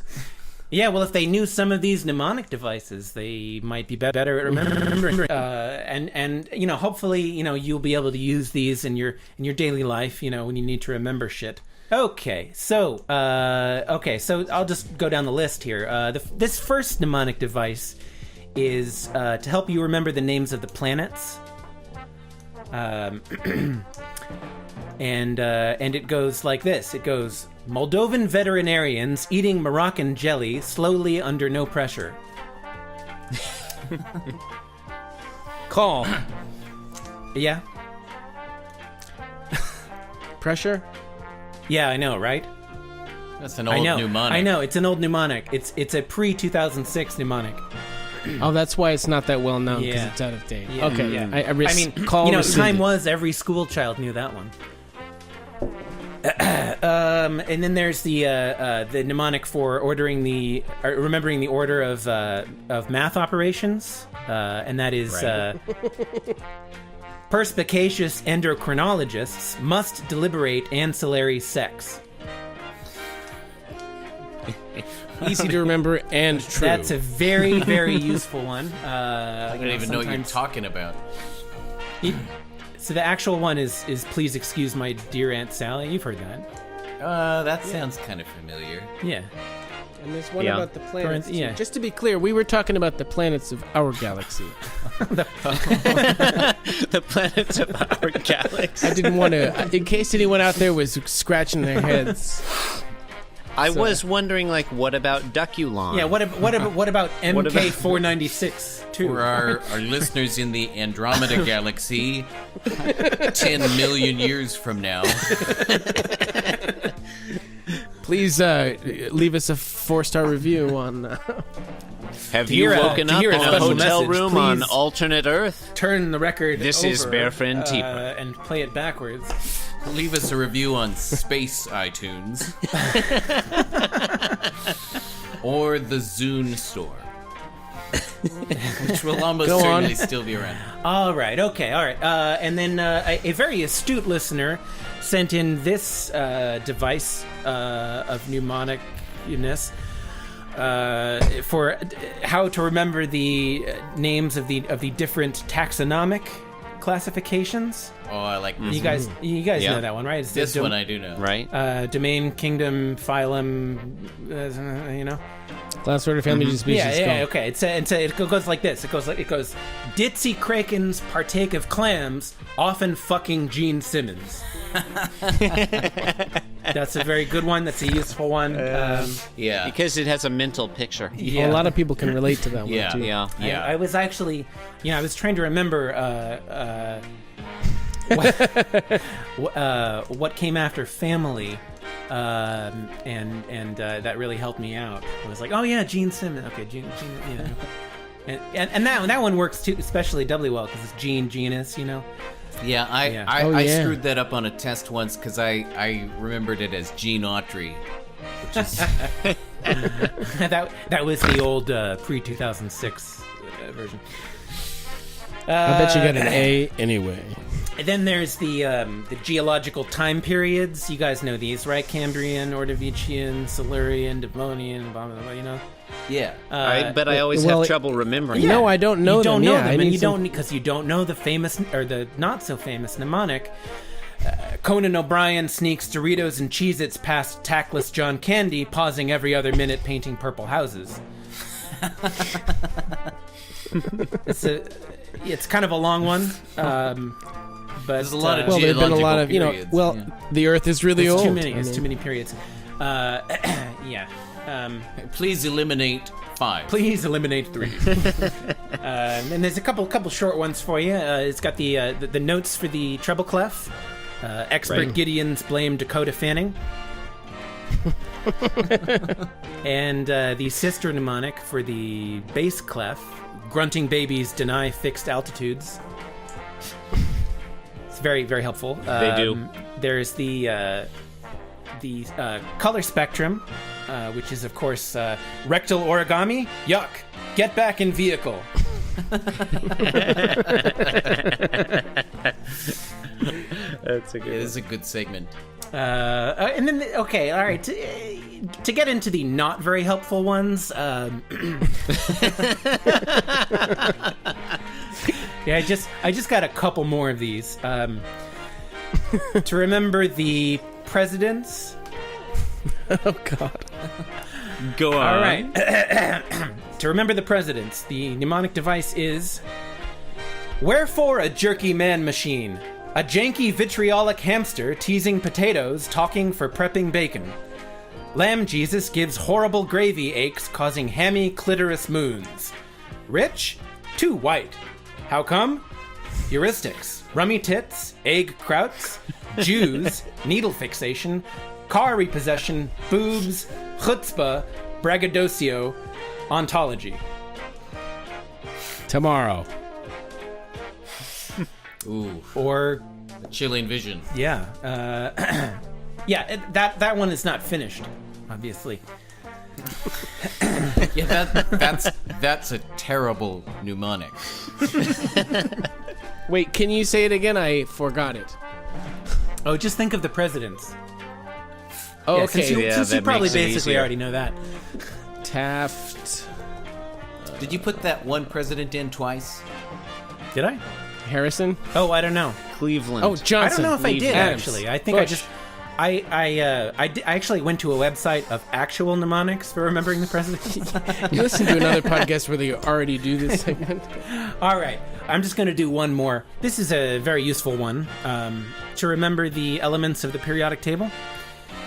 Yeah, well, if they knew some of these mnemonic devices, they might be better at remembering. And hopefully, you'll be able to use these in your daily life, when you need to remember shit. Okay, so I'll just go down the list here. This first mnemonic device is to help you remember the names of the planets. And it goes like this. It goes: Moldovan veterinarians eating Moroccan jelly slowly under no pressure. Call. Yeah? Pressure? Yeah, I know, right? That's an old mnemonic. I know, it's an old mnemonic. It's a pre-2006 mnemonic. Oh, that's why it's not that well known, because Yeah. it's out of date. Yeah. Okay, Yeah. I mean, call time rescinded. was every school child knew that one. And then there's the mnemonic for remembering the order of math operations, and that is perspicacious endocrinologists must deliberate ancillary sex. Easy to remember and true. That's a very, very useful one. I don't even know what you're talking about. So the actual one is please excuse my dear Aunt Sally. You've heard that. That sounds kind of familiar. Yeah. And there's one about the planets. Yeah. Too. Just to be clear, we were talking about the planets of our galaxy. The planets of our galaxy. I didn't want to, in case anyone out there was scratching their heads. I was wondering, what about Duculon? Yeah, what about MK496 too? For our listeners in the Andromeda Galaxy, 10 million years from now. Please leave us a 4-star review on Have you woken up in a hotel room on alternate Earth? Turn the record This over, is Bear Friend Tea Party. and play it backwards. Leave us a review on Space iTunes. Or the Zune store. Which will almost certainly still be around. All right. And then a very astute listener sent in this device of mnemonic-ness for how to remember the names of the different taxonomic classifications. Oh, I like this. You guys know that one, right? It's this one I do know. Right. Domain, kingdom, phylum, Class, order, family, species. Yeah, okay. It goes like this. It goes Ditzy Krakens partake of clams, often fucking Gene Simmons. That's a very good one. That's a useful one. Yeah. Because it has a mental picture. Yeah. A lot of people can relate to that one, too. Yeah. I was actually, I was trying to remember what came after family. And that really helped me out. I was like, oh yeah, Gene Simmons. Okay, Gene, and that one works too, especially doubly well because it's Gene, genus, Yeah, I screwed that up on a test once because I remembered it as Gene Autry, which is that was the old pre-2006 version. I bet you got an A anyway. And then there's the geological time periods. You guys know these, right? Cambrian, Ordovician, Silurian, Devonian, blah, blah, blah, Yeah. I always have trouble remembering. No, I don't know them. Because you don't know the famous or the not so famous mnemonic. Conan O'Brien sneaks Doritos and Cheez-Its past tactless John Candy, pausing every other minute painting purple houses. It's kind of a long one. But there's a lot of there have been a lot of periods. the Earth is really old. It's too many periods. Yeah. Please eliminate 5. Please eliminate 3. And there's a couple short ones for you. It's got the notes for the treble clef. Expert Gideon's blame Dakota Fanning. And the sister mnemonic for the bass clef. Grunting babies deny fixed altitudes. It's very, very helpful. They do. There's the color spectrum, which is, of course, rectal origami. Yuck. Get back in vehicle. That's a good. It is a good segment. And then, okay, all right. To get into the not very helpful ones, yeah, I just got a couple more of these. To remember the presidents. Oh God. Go on. All right. To remember the presidents, the mnemonic device is: wherefore a jerky man machine, a janky vitriolic hamster teasing potatoes, talking for prepping bacon. Lamb Jesus gives horrible gravy aches, causing hammy clitoris moons. Rich? Too white. How come? Heuristics, rummy tits, egg krauts, Jews, needle fixation, car repossession, boobs, chutzpah, braggadocio, ontology. Tomorrow. Ooh. Or A Chilean vision. yeah, yeah. That one is not finished, obviously. Yeah, that's a terrible mnemonic. Wait, can you say it again? I forgot it. Oh, just think of the presidents. Oh, Yeah, okay. Since you that probably makes it basically easier. already know that. Taft. Did you put that one president in twice? Did I? Harrison. Oh, I don't know. Cleveland. Oh, Johnson. I don't know if I did Adams. actually. I think Bush. I actually went to a website of actual mnemonics for remembering the presidents. You listen to another podcast where they already do this segment. All right, I'm just going to do one more. This is a very useful one to remember the elements of the periodic table.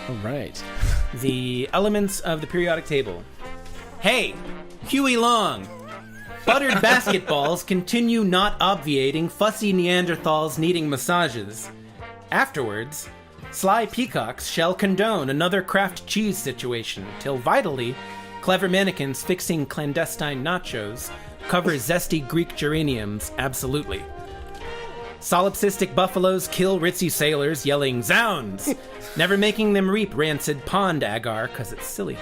All right. The elements of the periodic table. Hey, Huey Long. Buttered basketballs continue not obviating fussy Neanderthals needing massages. Afterwards, sly peacocks shall condone another Kraft cheese situation till vitally, Clever mannequins fixing clandestine nachos. Cover zesty Greek geraniums, absolutely. Solipsistic buffaloes kill ritzy sailors yelling, "Zounds!" Never making them reap rancid pond agar, cause it's silly.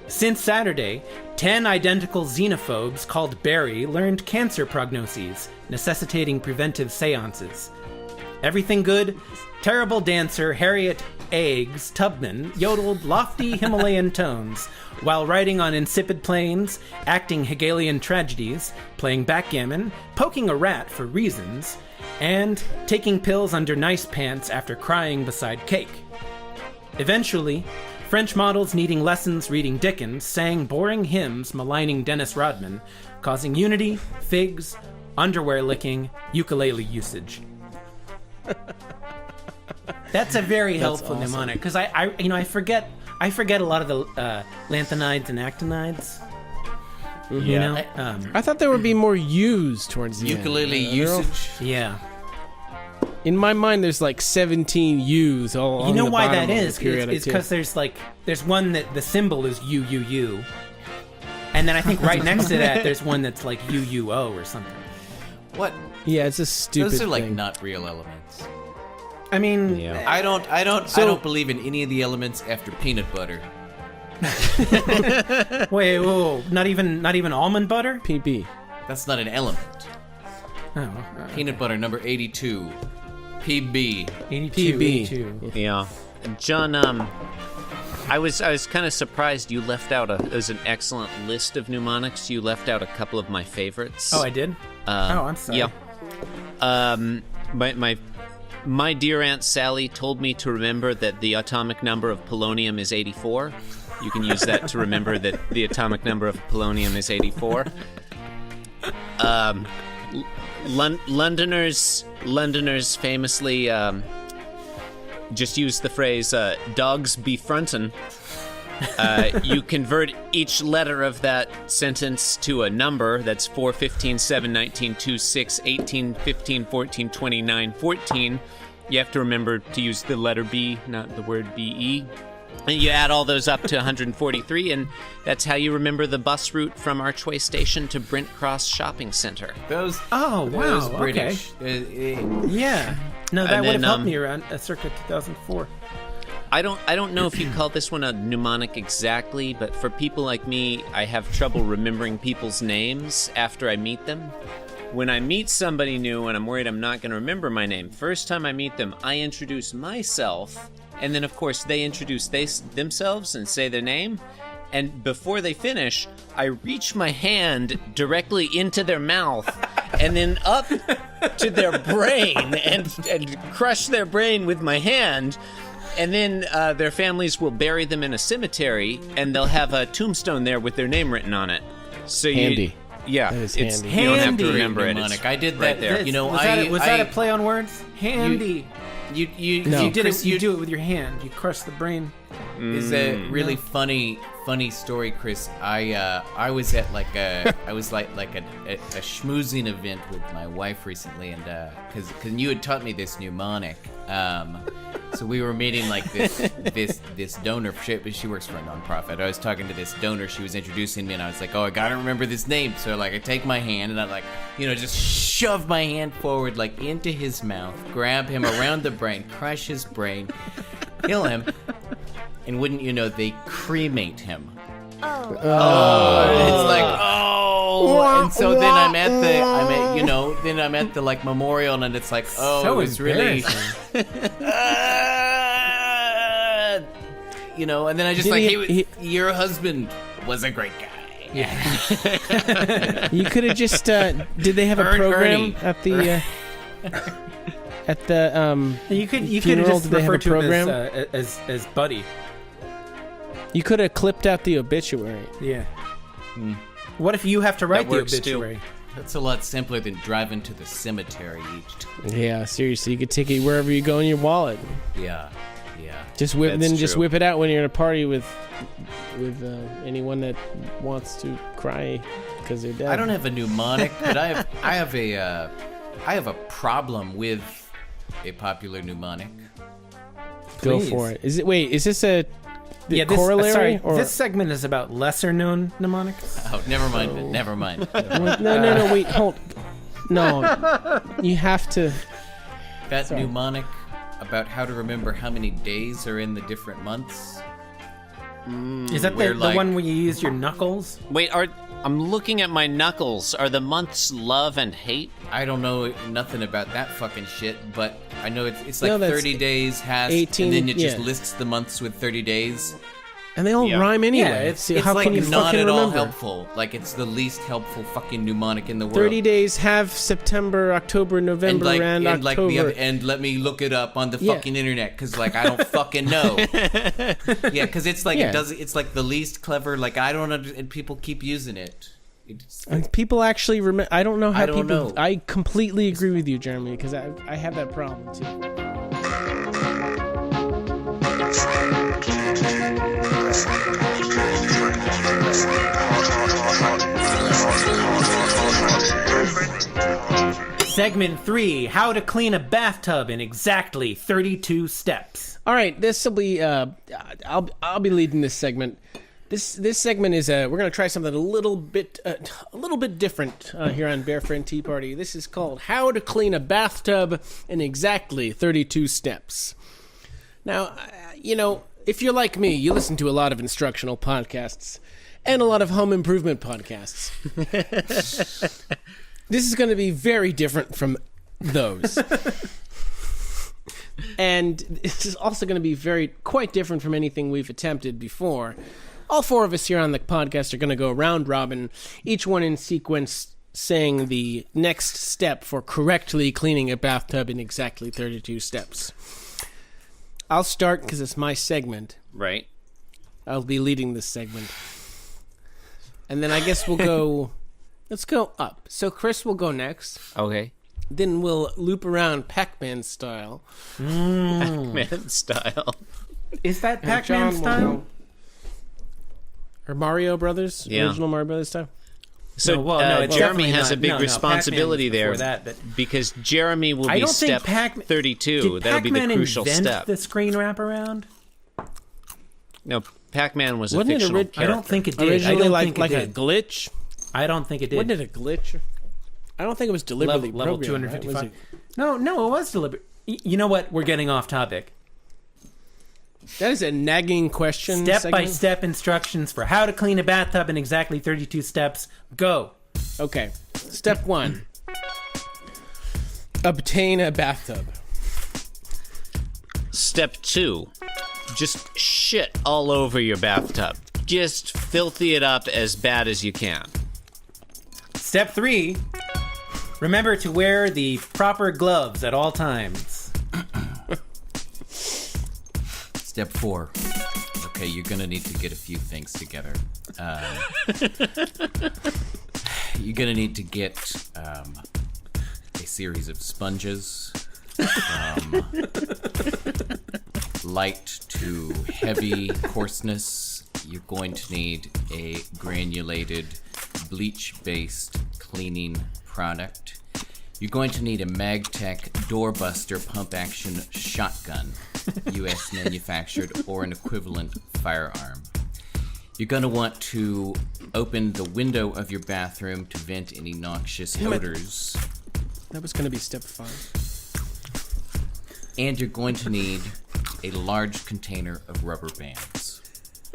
Since Saturday, 10 identical xenophobes called Barry learned cancer prognoses, necessitating preventive seances. Everything good, terrible dancer Harriet Eggs Tubman yodeled lofty Himalayan tones while riding on insipid planes, acting Hegelian tragedies, playing backgammon, poking a rat for reasons, and taking pills under nice pants after crying beside cake. Eventually, French models needing lessons reading Dickens sang boring hymns maligning Dennis Rodman, causing unity, figs, underwear licking, ukulele usage. That's a very helpful awesome. mnemonic because I forget a lot of the lanthanides and actinides. You know, I thought there would be more U's towards the Ukulele end. usage. yeah. In my mind, there's like 17 U's all You on know the why bottom that of the is? periodic It's because there's one that the symbol is UUU, and then I think right next to that there's one that's like UUO or something. What? Yeah, it's a stupid Those are like thing. not real elements. I mean, I don't believe in any of the elements after peanut butter. wait, whoa, not even almond butter? PB. That's not an element. Oh, Peanut butter number 82. PB. 82, PB. 82. Yeah. John, I was kind of surprised you left out it was an excellent list of mnemonics. You left out a couple of my favorites. Oh, I did? I'm sorry. Yeah. My dear Aunt Sally told me to remember that the atomic number of polonium is 84. You can use that to remember that the atomic number of polonium is 84. Londoners famously just use the phrase "dogs be frontin'." You convert each letter of that sentence to a number. That's 4, 15, 7, 19, 2, 6, 18, 15, 14, 29, 14. You have to remember to use the letter B, not the word B-E. And you add all those up to 143, and that's how you remember the bus route from Archway Station to Brent Cross Shopping Center. Those. Oh, wow, Those British. Yeah. No, that And would have then, helped me around circa 2004. I don't know if you call this one a mnemonic exactly, but for people like me, I have trouble remembering people's names after I meet them. When I meet somebody new and I'm worried I'm not going to remember my name, first time I meet them, I introduce myself, and then of course they introduce themselves and say their name, and before they finish, I reach my hand directly into their mouth and then up to their brain and crush their brain with my hand. And then their families will bury them in a cemetery, and they'll have a tombstone there with their name written on it. So Handy. Yeah, That is it's handy. you don't have Handy. to remember it. Mnemonic. It's I did right that there. You know, was that a play on words? Handy. You No. You did Chris, it. You do it with your hand. You crush the brain. Is a really funny story, Chris. I was at like a schmoozing event with my wife recently, and because you had taught me this mnemonic, so we were meeting like this donor. She works for a nonprofit. I was talking to this donor. She was introducing me, and I was like, oh, I gotta remember this name. So like, I take my hand and I like, just shove my hand forward like into his mouth, grab him around the brain, crush his brain, kill him. And wouldn't you know, they cremate him. Oh. It's like, and so then I'm at the like memorial, and it's like, oh, So it was really, and then I just Did your husband was a great guy. You could have just. Did they have a program Ernie. at the? At the You could have funeral? just Did they have a referred to program? him as Buddy. You could have clipped out the obituary. Yeah. What if you have to write the works, too. obituary? That's a lot simpler than driving to the cemetery each time. Yeah, seriously, you could take it wherever you go in your wallet. Yeah. Just whip, That's just true. whip it out when you're at a party with anyone that wants to cry because they're dead. I don't have a mnemonic, but I have a problem with a popular mnemonic. Go Please. for it. Is this a the corollary? Sorry, or? this segment is about lesser-known mnemonics. Oh, never mind. Never mind. No, wait, hold. No, you have to. That mnemonic about how to remember how many days are in the different months. Is that the one where you use your knuckles? Wait, I'm looking at my knuckles. Are the months love and hate? I don't know nothing about that fucking shit, but I know it's like No, that's 30 days has, 18, and then it just yeah. lists the months with 30 days. And they all rhyme anyway. Yeah, it's how like can you not fucking at all remember? helpful. Like it's the least helpful fucking mnemonic in the world. 30 days have September, October, November, and October. And let me look it up on the fucking internet because like I don't fucking know. Yeah, because it's like it's like the least clever. Like I don't know, and people keep using it. And people actually remember. I don't know how I don't people. know. I completely agree with you, Jeremy, because I have that problem too. Segment 3, how to clean a bathtub in exactly 32 steps. All right, this will be. I'll be leading this segment. This segment is we're gonna try something a little bit different here on Bear Friend Tea Party. This is called How to Clean a Bathtub in Exactly 32 Steps. Now, if you're like me, you listen to a lot of instructional podcasts and a lot of home improvement podcasts. This is going to be very different from those. And this is also going to be quite different from anything we've attempted before. All four of us here on the podcast are going to go round robin, each one in sequence saying the next step for correctly cleaning a bathtub in exactly 32 steps. I'll start because it's my segment. Right. I'll be leading this segment. And then I guess we'll go... Let's go up. So Chris will go next. Okay. Then we'll loop around Pac-Man style. Pac-Man style. Is that And Pac-Man John will style? go- Or Mario Brothers? Yeah. Original Mario Brothers style? So it's Jeremy definitely has a not. big No, responsibility Pac-Man there was before that, because Jeremy will I be don't think step 32. Did That'll be the Pac-Man crucial invent step. the screen wraparound? No, Pac-Man was a Wasn't it fictional orig- character. I don't think it did. Originally I don't like think a it did. glitch? I don't think it did. Wasn't it a glitch? I don't think it was deliberately level programmed, 255. right? No, it was deliberate. You know what? We're getting off topic. That is a nagging question. Step-by-step instructions for how to clean a bathtub in exactly 32 steps. Go. Okay. Step 1. Obtain a bathtub. Step 2. Just shit all over your bathtub. Just filthy it up as bad as you can. Step 3. Remember to wear the proper gloves at all times. Step 4. Okay, you're gonna need to get a few things together. You're gonna need to get a series of sponges, light to heavy coarseness. You're going to need a granulated bleach-based cleaning product. You're going to need a MagTech doorbuster pump-action shotgun, U.S. manufactured, or an equivalent firearm. You're going to want to open the window of your bathroom to vent any noxious odors. That was going to be step 5. And you're going to need a large container of rubber bands.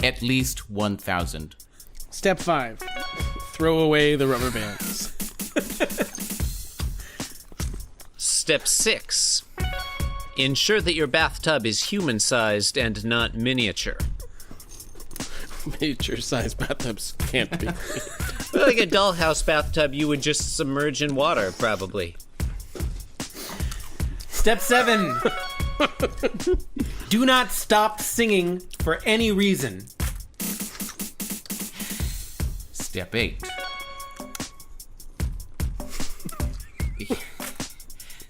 At least 1,000. Step 5. Throw away the rubber bands. Step 6. Ensure that your bathtub is human-sized and not miniature. Miniature-sized bathtubs can't be. Like a dollhouse bathtub, you would just submerge in water, probably. Step 7. Do not stop singing for any reason. Step 8.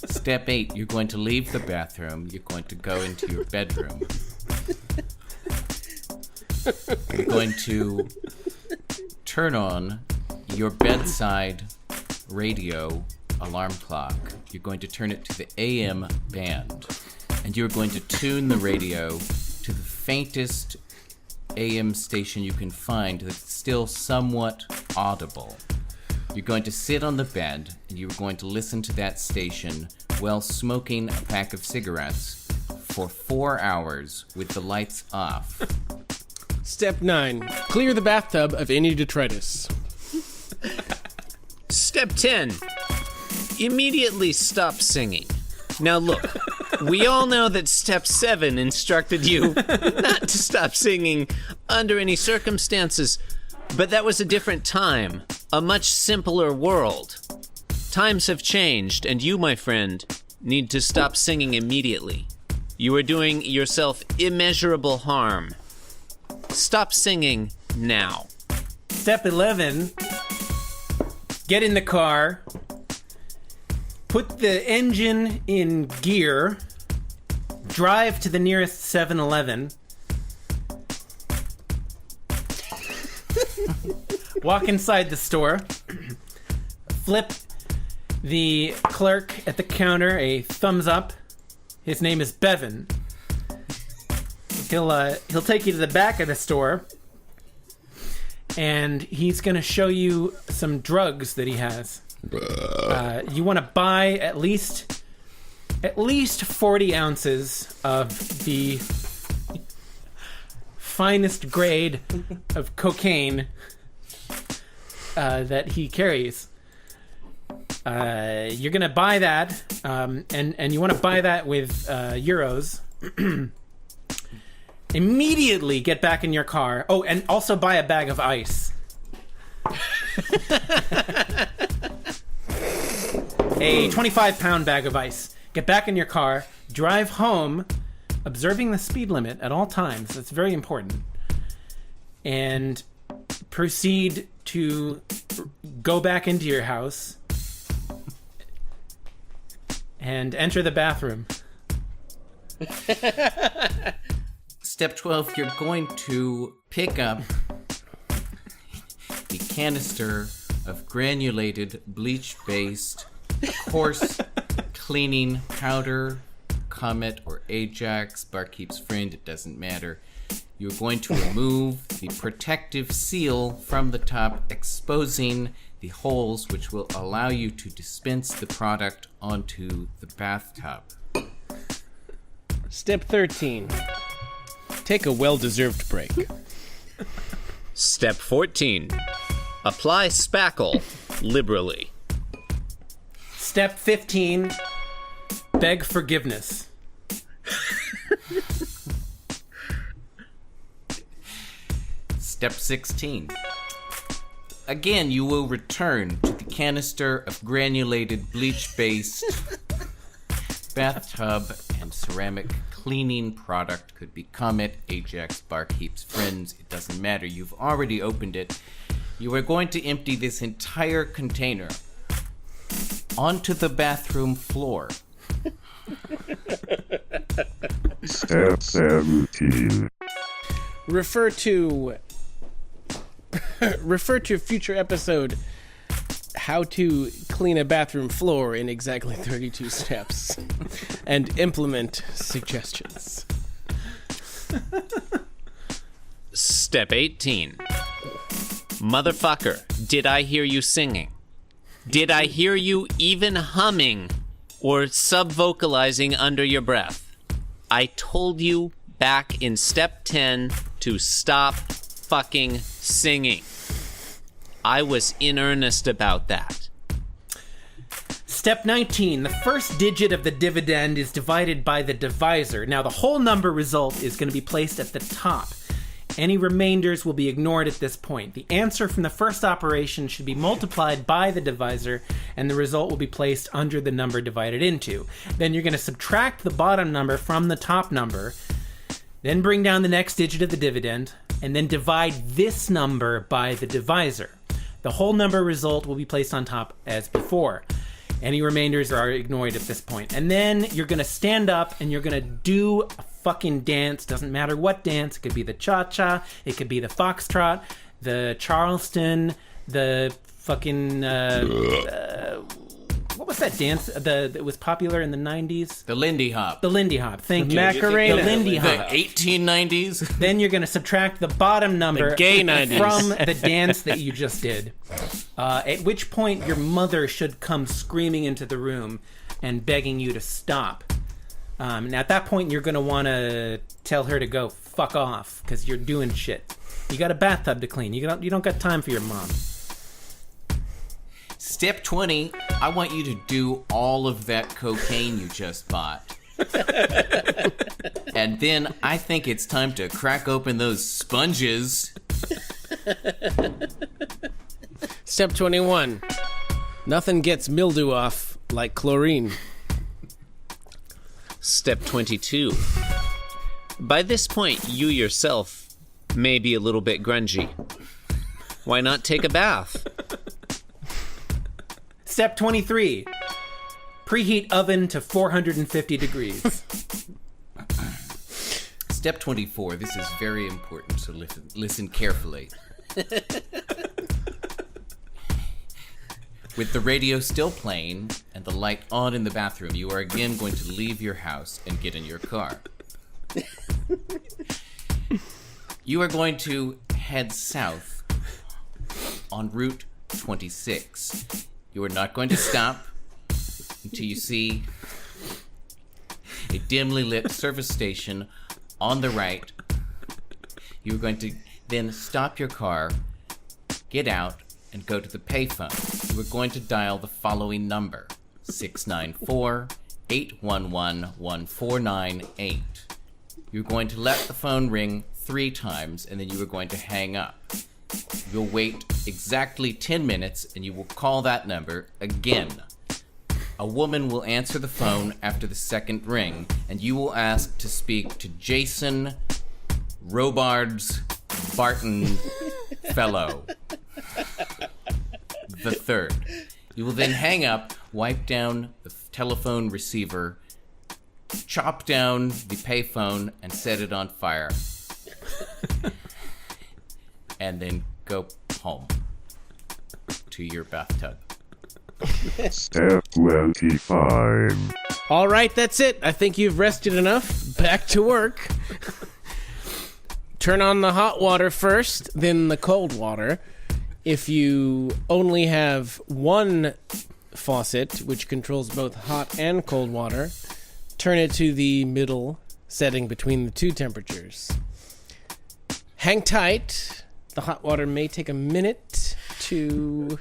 Step 8, you're going to leave the bathroom. You're going to go into your bedroom. You're going to turn on your bedside radio alarm clock. You're going to turn it to the AM band. And you're going to tune the radio to the faintest AM station you can find that's still somewhat audible. You're going to sit on the bed and you're going to listen to that station while smoking a pack of cigarettes for 4 hours with the lights off. Step 9. Clear the bathtub of any detritus. Step 10. Immediately stop singing. Now look, we all know that Step 7 instructed you not to stop singing under any circumstances, but that was a different time, a much simpler world. Times have changed, and you, my friend, need to stop singing immediately. You are doing yourself immeasurable harm. Stop singing now. Step 11, get in the car, put the engine in gear, drive to the nearest 7-Eleven, walk inside the store, flip the clerk at the counter a thumbs up. His name is Bevan. He'll take you to the back of the store, and he's going to show you some drugs that he has. You want to buy at least 40 ounces of the finest grade of cocaine that he carries. You're going to buy that, and you want to buy that with euros. Immediately get back in your car. Oh, and also buy a bag of ice. A 25-pound bag of ice. Get back in your car, drive home, observing the speed limit at all times. That's very important. And proceed to go back into your house and enter the bathroom. Step 12, you're going to pick up the canister of granulated, bleach-based, coarse cleaning powder, Comet or Ajax, Barkeep's Friend, it doesn't matter. You're going to remove the protective seal from the top, exposing the holes which will allow you to dispense the product onto the bathtub. Step 13. Take a well-deserved break. Step 14. Apply spackle liberally. Step 15. Beg forgiveness. Step 16. Again, you will return to the canister of granulated bleach-based bathtub and ceramic cleaning product. Could be Comet, Ajax, Barkeep's Friends, it doesn't matter. You've already opened it. You are going to empty this entire container onto the bathroom floor. Step 17. Refer to a future episode, how to clean a bathroom floor in exactly 32 steps, and implement suggestions. Step 18. Motherfucker, did I hear you singing? Did I hear you even humming or sub-vocalizing under your breath? I told you back in step 10 to stop fucking singing. I was in earnest about that. Step 19. The first digit of the dividend is divided by the divisor. Now, the whole number result is going to be placed at the top. Any remainders will be ignored at this point. The answer from the first operation should be multiplied by the divisor, and the result will be placed under the number divided into. Then you're going to subtract the bottom number from the top number, then bring down the next digit of the dividend, and then divide this number by the divisor. The whole number result will be placed on top as before. Any remainders are ignored at this point. And then you're going to stand up and you're going to do a fucking dance. Doesn't matter what dance. It could be the cha-cha. It could be the foxtrot, the Charleston, the fucking what was that dance that was popular in the 90s? The Lindy Hop. The Lindy Hop, thank you. Macarena. The Lindy The Hop. 1890s. Then you're going to subtract the bottom number The gay 90s. from the dance that you just did. At which point your mother should come screaming into the room and begging you to stop. And at that point, you're going to want to tell her to go fuck off because you're doing shit. You got a bathtub to clean. You don't got time for your mom. Step 20, I want you to do all of that cocaine you just bought. And then I think it's time to crack open those sponges. Step 21. Nothing gets mildew off like chlorine. Step 22. By this point, you yourself may be a little bit grungy. Why not take a bath? Step 23. Preheat oven to 450 degrees. Step 24, this is very important, so listen carefully. With the radio still playing and the light on in the bathroom, you are again going to leave your house and get in your car. You are going to head south on Route 26. You are not going to stop until you see a dimly lit service station on the right. You're going to then stop your car, get out, and go to the payphone. You are going to dial the following number, 694-811-1498. You're going to let the phone ring 3 times, and then you are going to hang up. You'll wait exactly 10 minutes, and you will call that number again. A woman will answer the phone after the second ring, and you will ask to speak to Jason Robards Barton Fellow the third. You will then hang up, wipe down the telephone receiver, chop down the payphone, and set it on fire. And then go home to your bathtub. Step 25. All right, that's it. I think you've rested enough. Back to work. Turn on the hot water first, then the cold water. If you only have one faucet, which controls both hot and cold water, turn it to the middle setting between the two temperatures. Hang tight. The hot water may take a minute to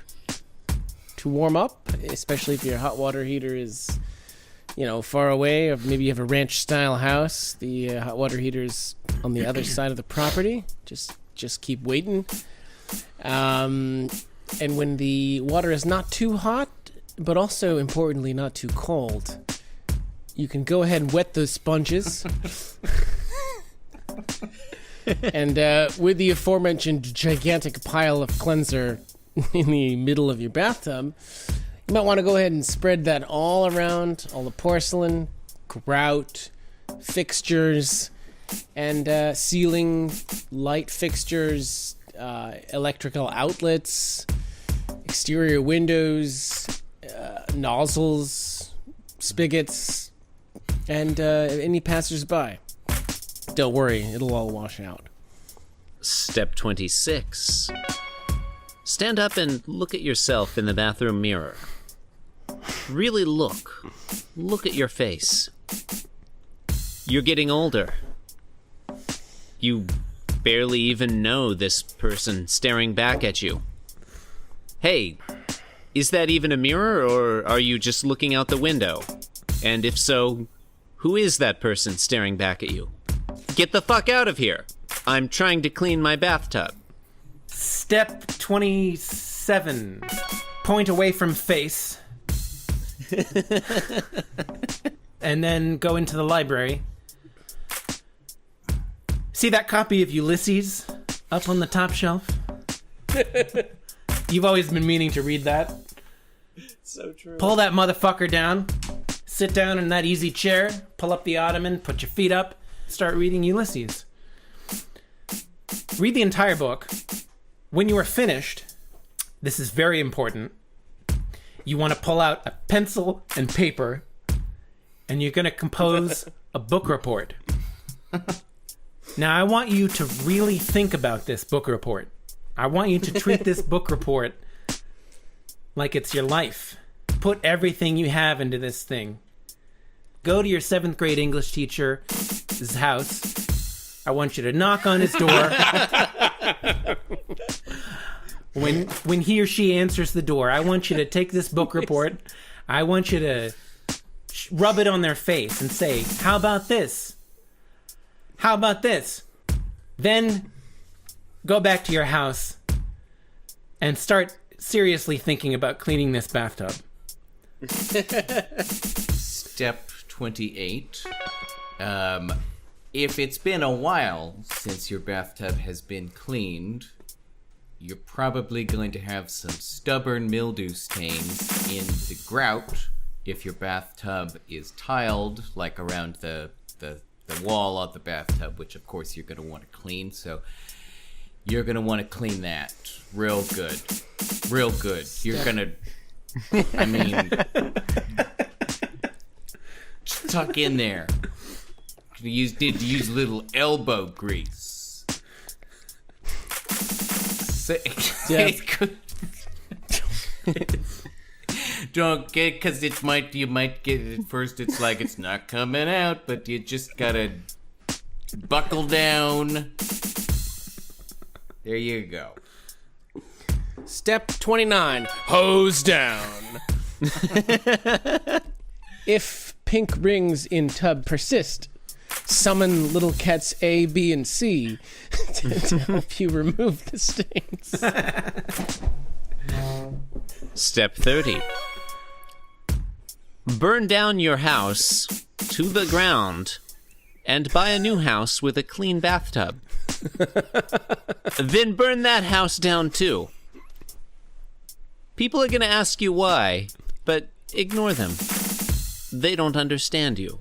warm up, especially if your hot water heater is, far away, or maybe you have a ranch-style house. The hot water heater's on the other side of the property. Just keep waiting. And when the water is not too hot, but also importantly not too cold, you can go ahead and wet those sponges. And with the aforementioned gigantic pile of cleanser in the middle of your bathtub, you might want to go ahead and spread that all around, all the porcelain, grout, fixtures, and ceiling light fixtures, electrical outlets, exterior windows, nozzles, spigots, and any passersby. Don't worry, it'll all wash out. Step 26. Stand up and look at yourself in the bathroom mirror. Really look. Look at your face. You're getting older. You barely even know this person staring back at you. Hey, is that even a mirror, or are you just looking out the window? And if so, who is that person staring back at you? Get the fuck out of here. I'm trying to clean my bathtub. Step 27. Point away from face. And then go into the library. See that copy of Ulysses up on the top shelf? You've always been meaning to read that. So true. Pull that motherfucker down. Sit down in that easy chair. Pull up the ottoman. Put your feet up. Start reading Ulysses. Read the entire book. When you are finished, this is very important, You want to pull out a pencil and paper, and you're going to compose a book report. Now, I want you to really think about this book report. I want you to treat this book report like it's your life. Put everything you have into this thing. Go to your 7th grade English teacher's house. I want you to knock on his door. When he or she answers the door, I want you to take this book report. I want you to rub it on their face and say, "How about this? How about this?" Then go back to your house and start seriously thinking about cleaning this bathtub. Step 28. If it's been a while since your bathtub has been cleaned, you're probably going to have some stubborn mildew stains in the grout if your bathtub is tiled, like around the wall of the bathtub, which of course you're going to want to clean. So you're going to want to clean that real good. Real good. You're going to, I mean, tuck in there. Need to use a little elbow grease. Don't get, because you might get it at first. It's like it's not coming out, but you just gotta buckle down. There you go. Step 29, hose down. If pink rings in tub persist, summon little cats A, B, and C to help you remove the stains. Step 30. Burn down your house to the ground and buy a new house with a clean bathtub. Then burn that house down too. People are going to ask you why, but ignore them. They don't understand you.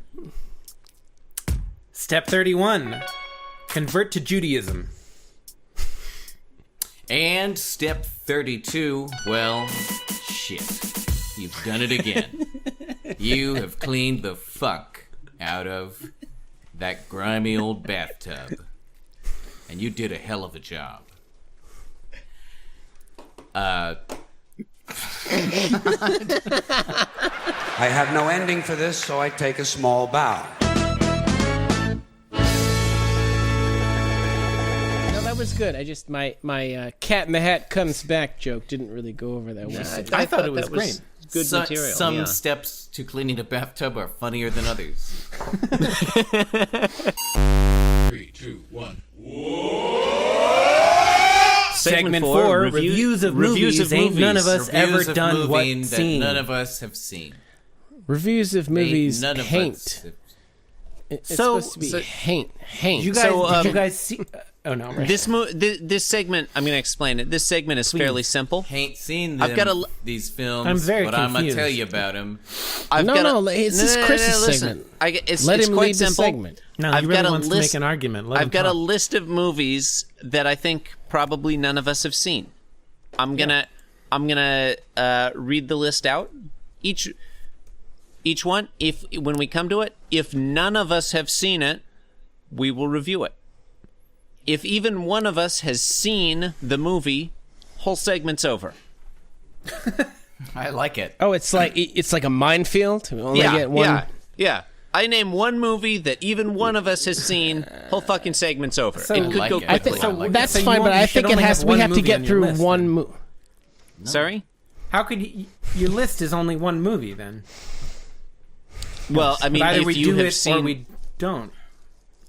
Step 31. Convert to Judaism. And step 32, well, shit. You've done it again. You have cleaned the fuck out of that grimy old bathtub. And you did a hell of a job. I have no ending for this, so I take a small bow. That was good. I just my Cat in the Hat comes back joke didn't really go over that well. I thought it was great. Good material. Some steps to cleaning a bathtub are funnier than others. 3, 2, 1. Segment 4, reviews of movies. Ain't none of us ever done what seen. None of us have seen. Reviews of movies. None of haint. us have. It's supposed to be haint. Did you guys see? Oh no! Right. This segment, I'm going to explain it. This segment is fairly simple. Ain't seen them, these films. I'm very but confused. I'm gonna tell you about them. It's this Chris's segment. Let him lead the segment. No, he really wants to make an argument. I've got a list of movies that I think probably none of us have seen. I'm gonna read the list out. Each one. When we come to it, if none of us have seen it, we will review it. If even one of us has seen the movie, whole segment's over. I like it. Oh, it's like a minefield. We only get one. Yeah. I name one movie that even one of us has seen, whole fucking segment's over. So, it could go quickly. That's fine, but I think we have to get through one movie. No. Sorry? How could your list is only one movie then? Well, I mean, either if we you do have it seen, or we don't.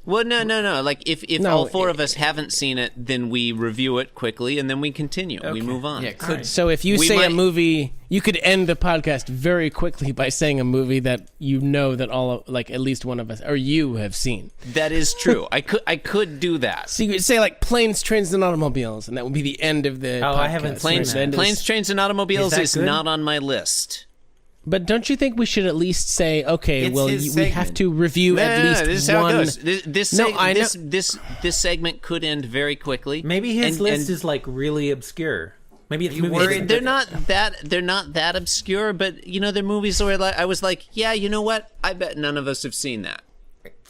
Well, no. Like, if all four of us haven't seen it, then we review it quickly, and then we continue. Okay. We move on. Yeah, right. So if you say a movie, you could end the podcast very quickly by saying a movie that you know that at least one of us, or you have seen. That is true. I could do that. So you could say, like, Planes, Trains, and Automobiles, and that would be the end of the podcast. I haven't seen that. Planes, Trains, and Automobiles is not on my list. But don't you think we should at least say, okay, we have to review at least this is one? How it goes. This segment could end very quickly. Maybe his list is like really obscure. Maybe it's You movies. worried They're not that obscure, but they're movies where I was like, yeah, you know what? I bet none of us have seen that.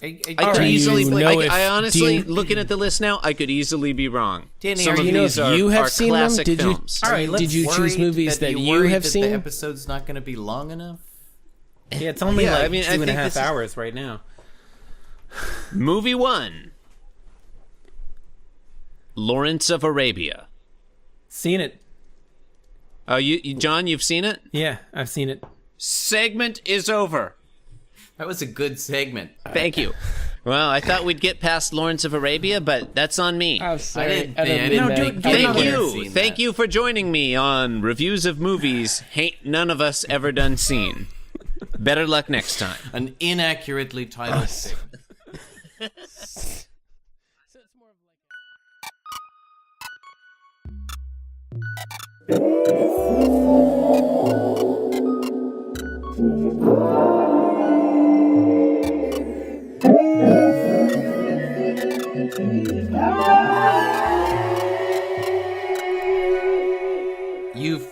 I could easily. I honestly, looking at the list now, I could easily be wrong. Danny, Some are of you these you have are seen them? classic Did you? films. All right, Did you choose movies that you have seen? The episode's not going to be long enough. Yeah, it's only Yeah, like I mean, I 2.5 think this is- hours right now. Movie 1. Lawrence of Arabia. Seen it. John, you've seen it? Yeah, I've seen it. Segment is over. That was a good segment. Thank you. Well, I thought we'd get past Lawrence of Arabia, but that's on me. I'm sorry. I didn't Thank you for joining me on Reviews of Movies Ain't None of Us Ever Done Seen. Better luck next time. An inaccurately titled segment.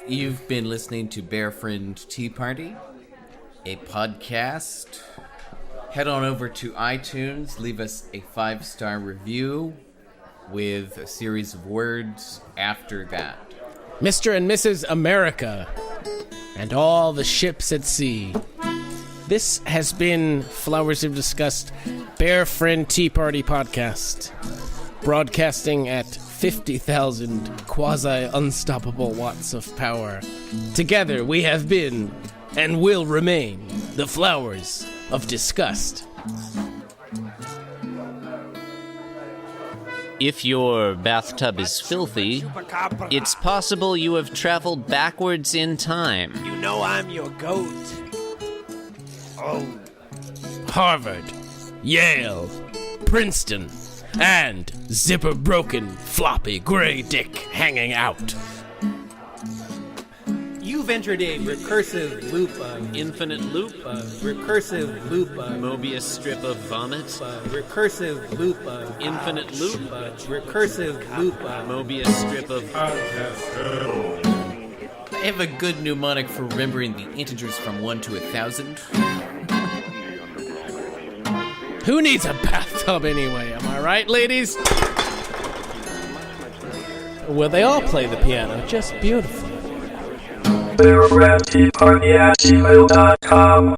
You've been listening to Bear Friend Tea Party, a podcast. Head on over to iTunes, leave us a 5-star review with a series of words after that. Mr. and Mrs. America and all the ships at sea. This has been Flowers of Disgust, Bear Friend Tea Party podcast, broadcasting at 50,000 quasi-unstoppable watts of power. Together we have been, and will remain, the Flowers of Disgust. If your bathtub is filthy, it's possible you have traveled backwards in time. You know I'm your goat. Oh. Harvard, Yale, Princeton, and zipper broken floppy gray dick hanging out. You've entered a recursive loop of Infinite loop, recursive loop of Mobius strip of vomit, recursive loop of infinite loop, recursive loop of Mobius strip of. I have a good mnemonic for remembering the integers from 1 to 1,000. Who needs a bathtub anyway? Am I right, ladies? Well, they all play the piano just beautifully. BFTP00045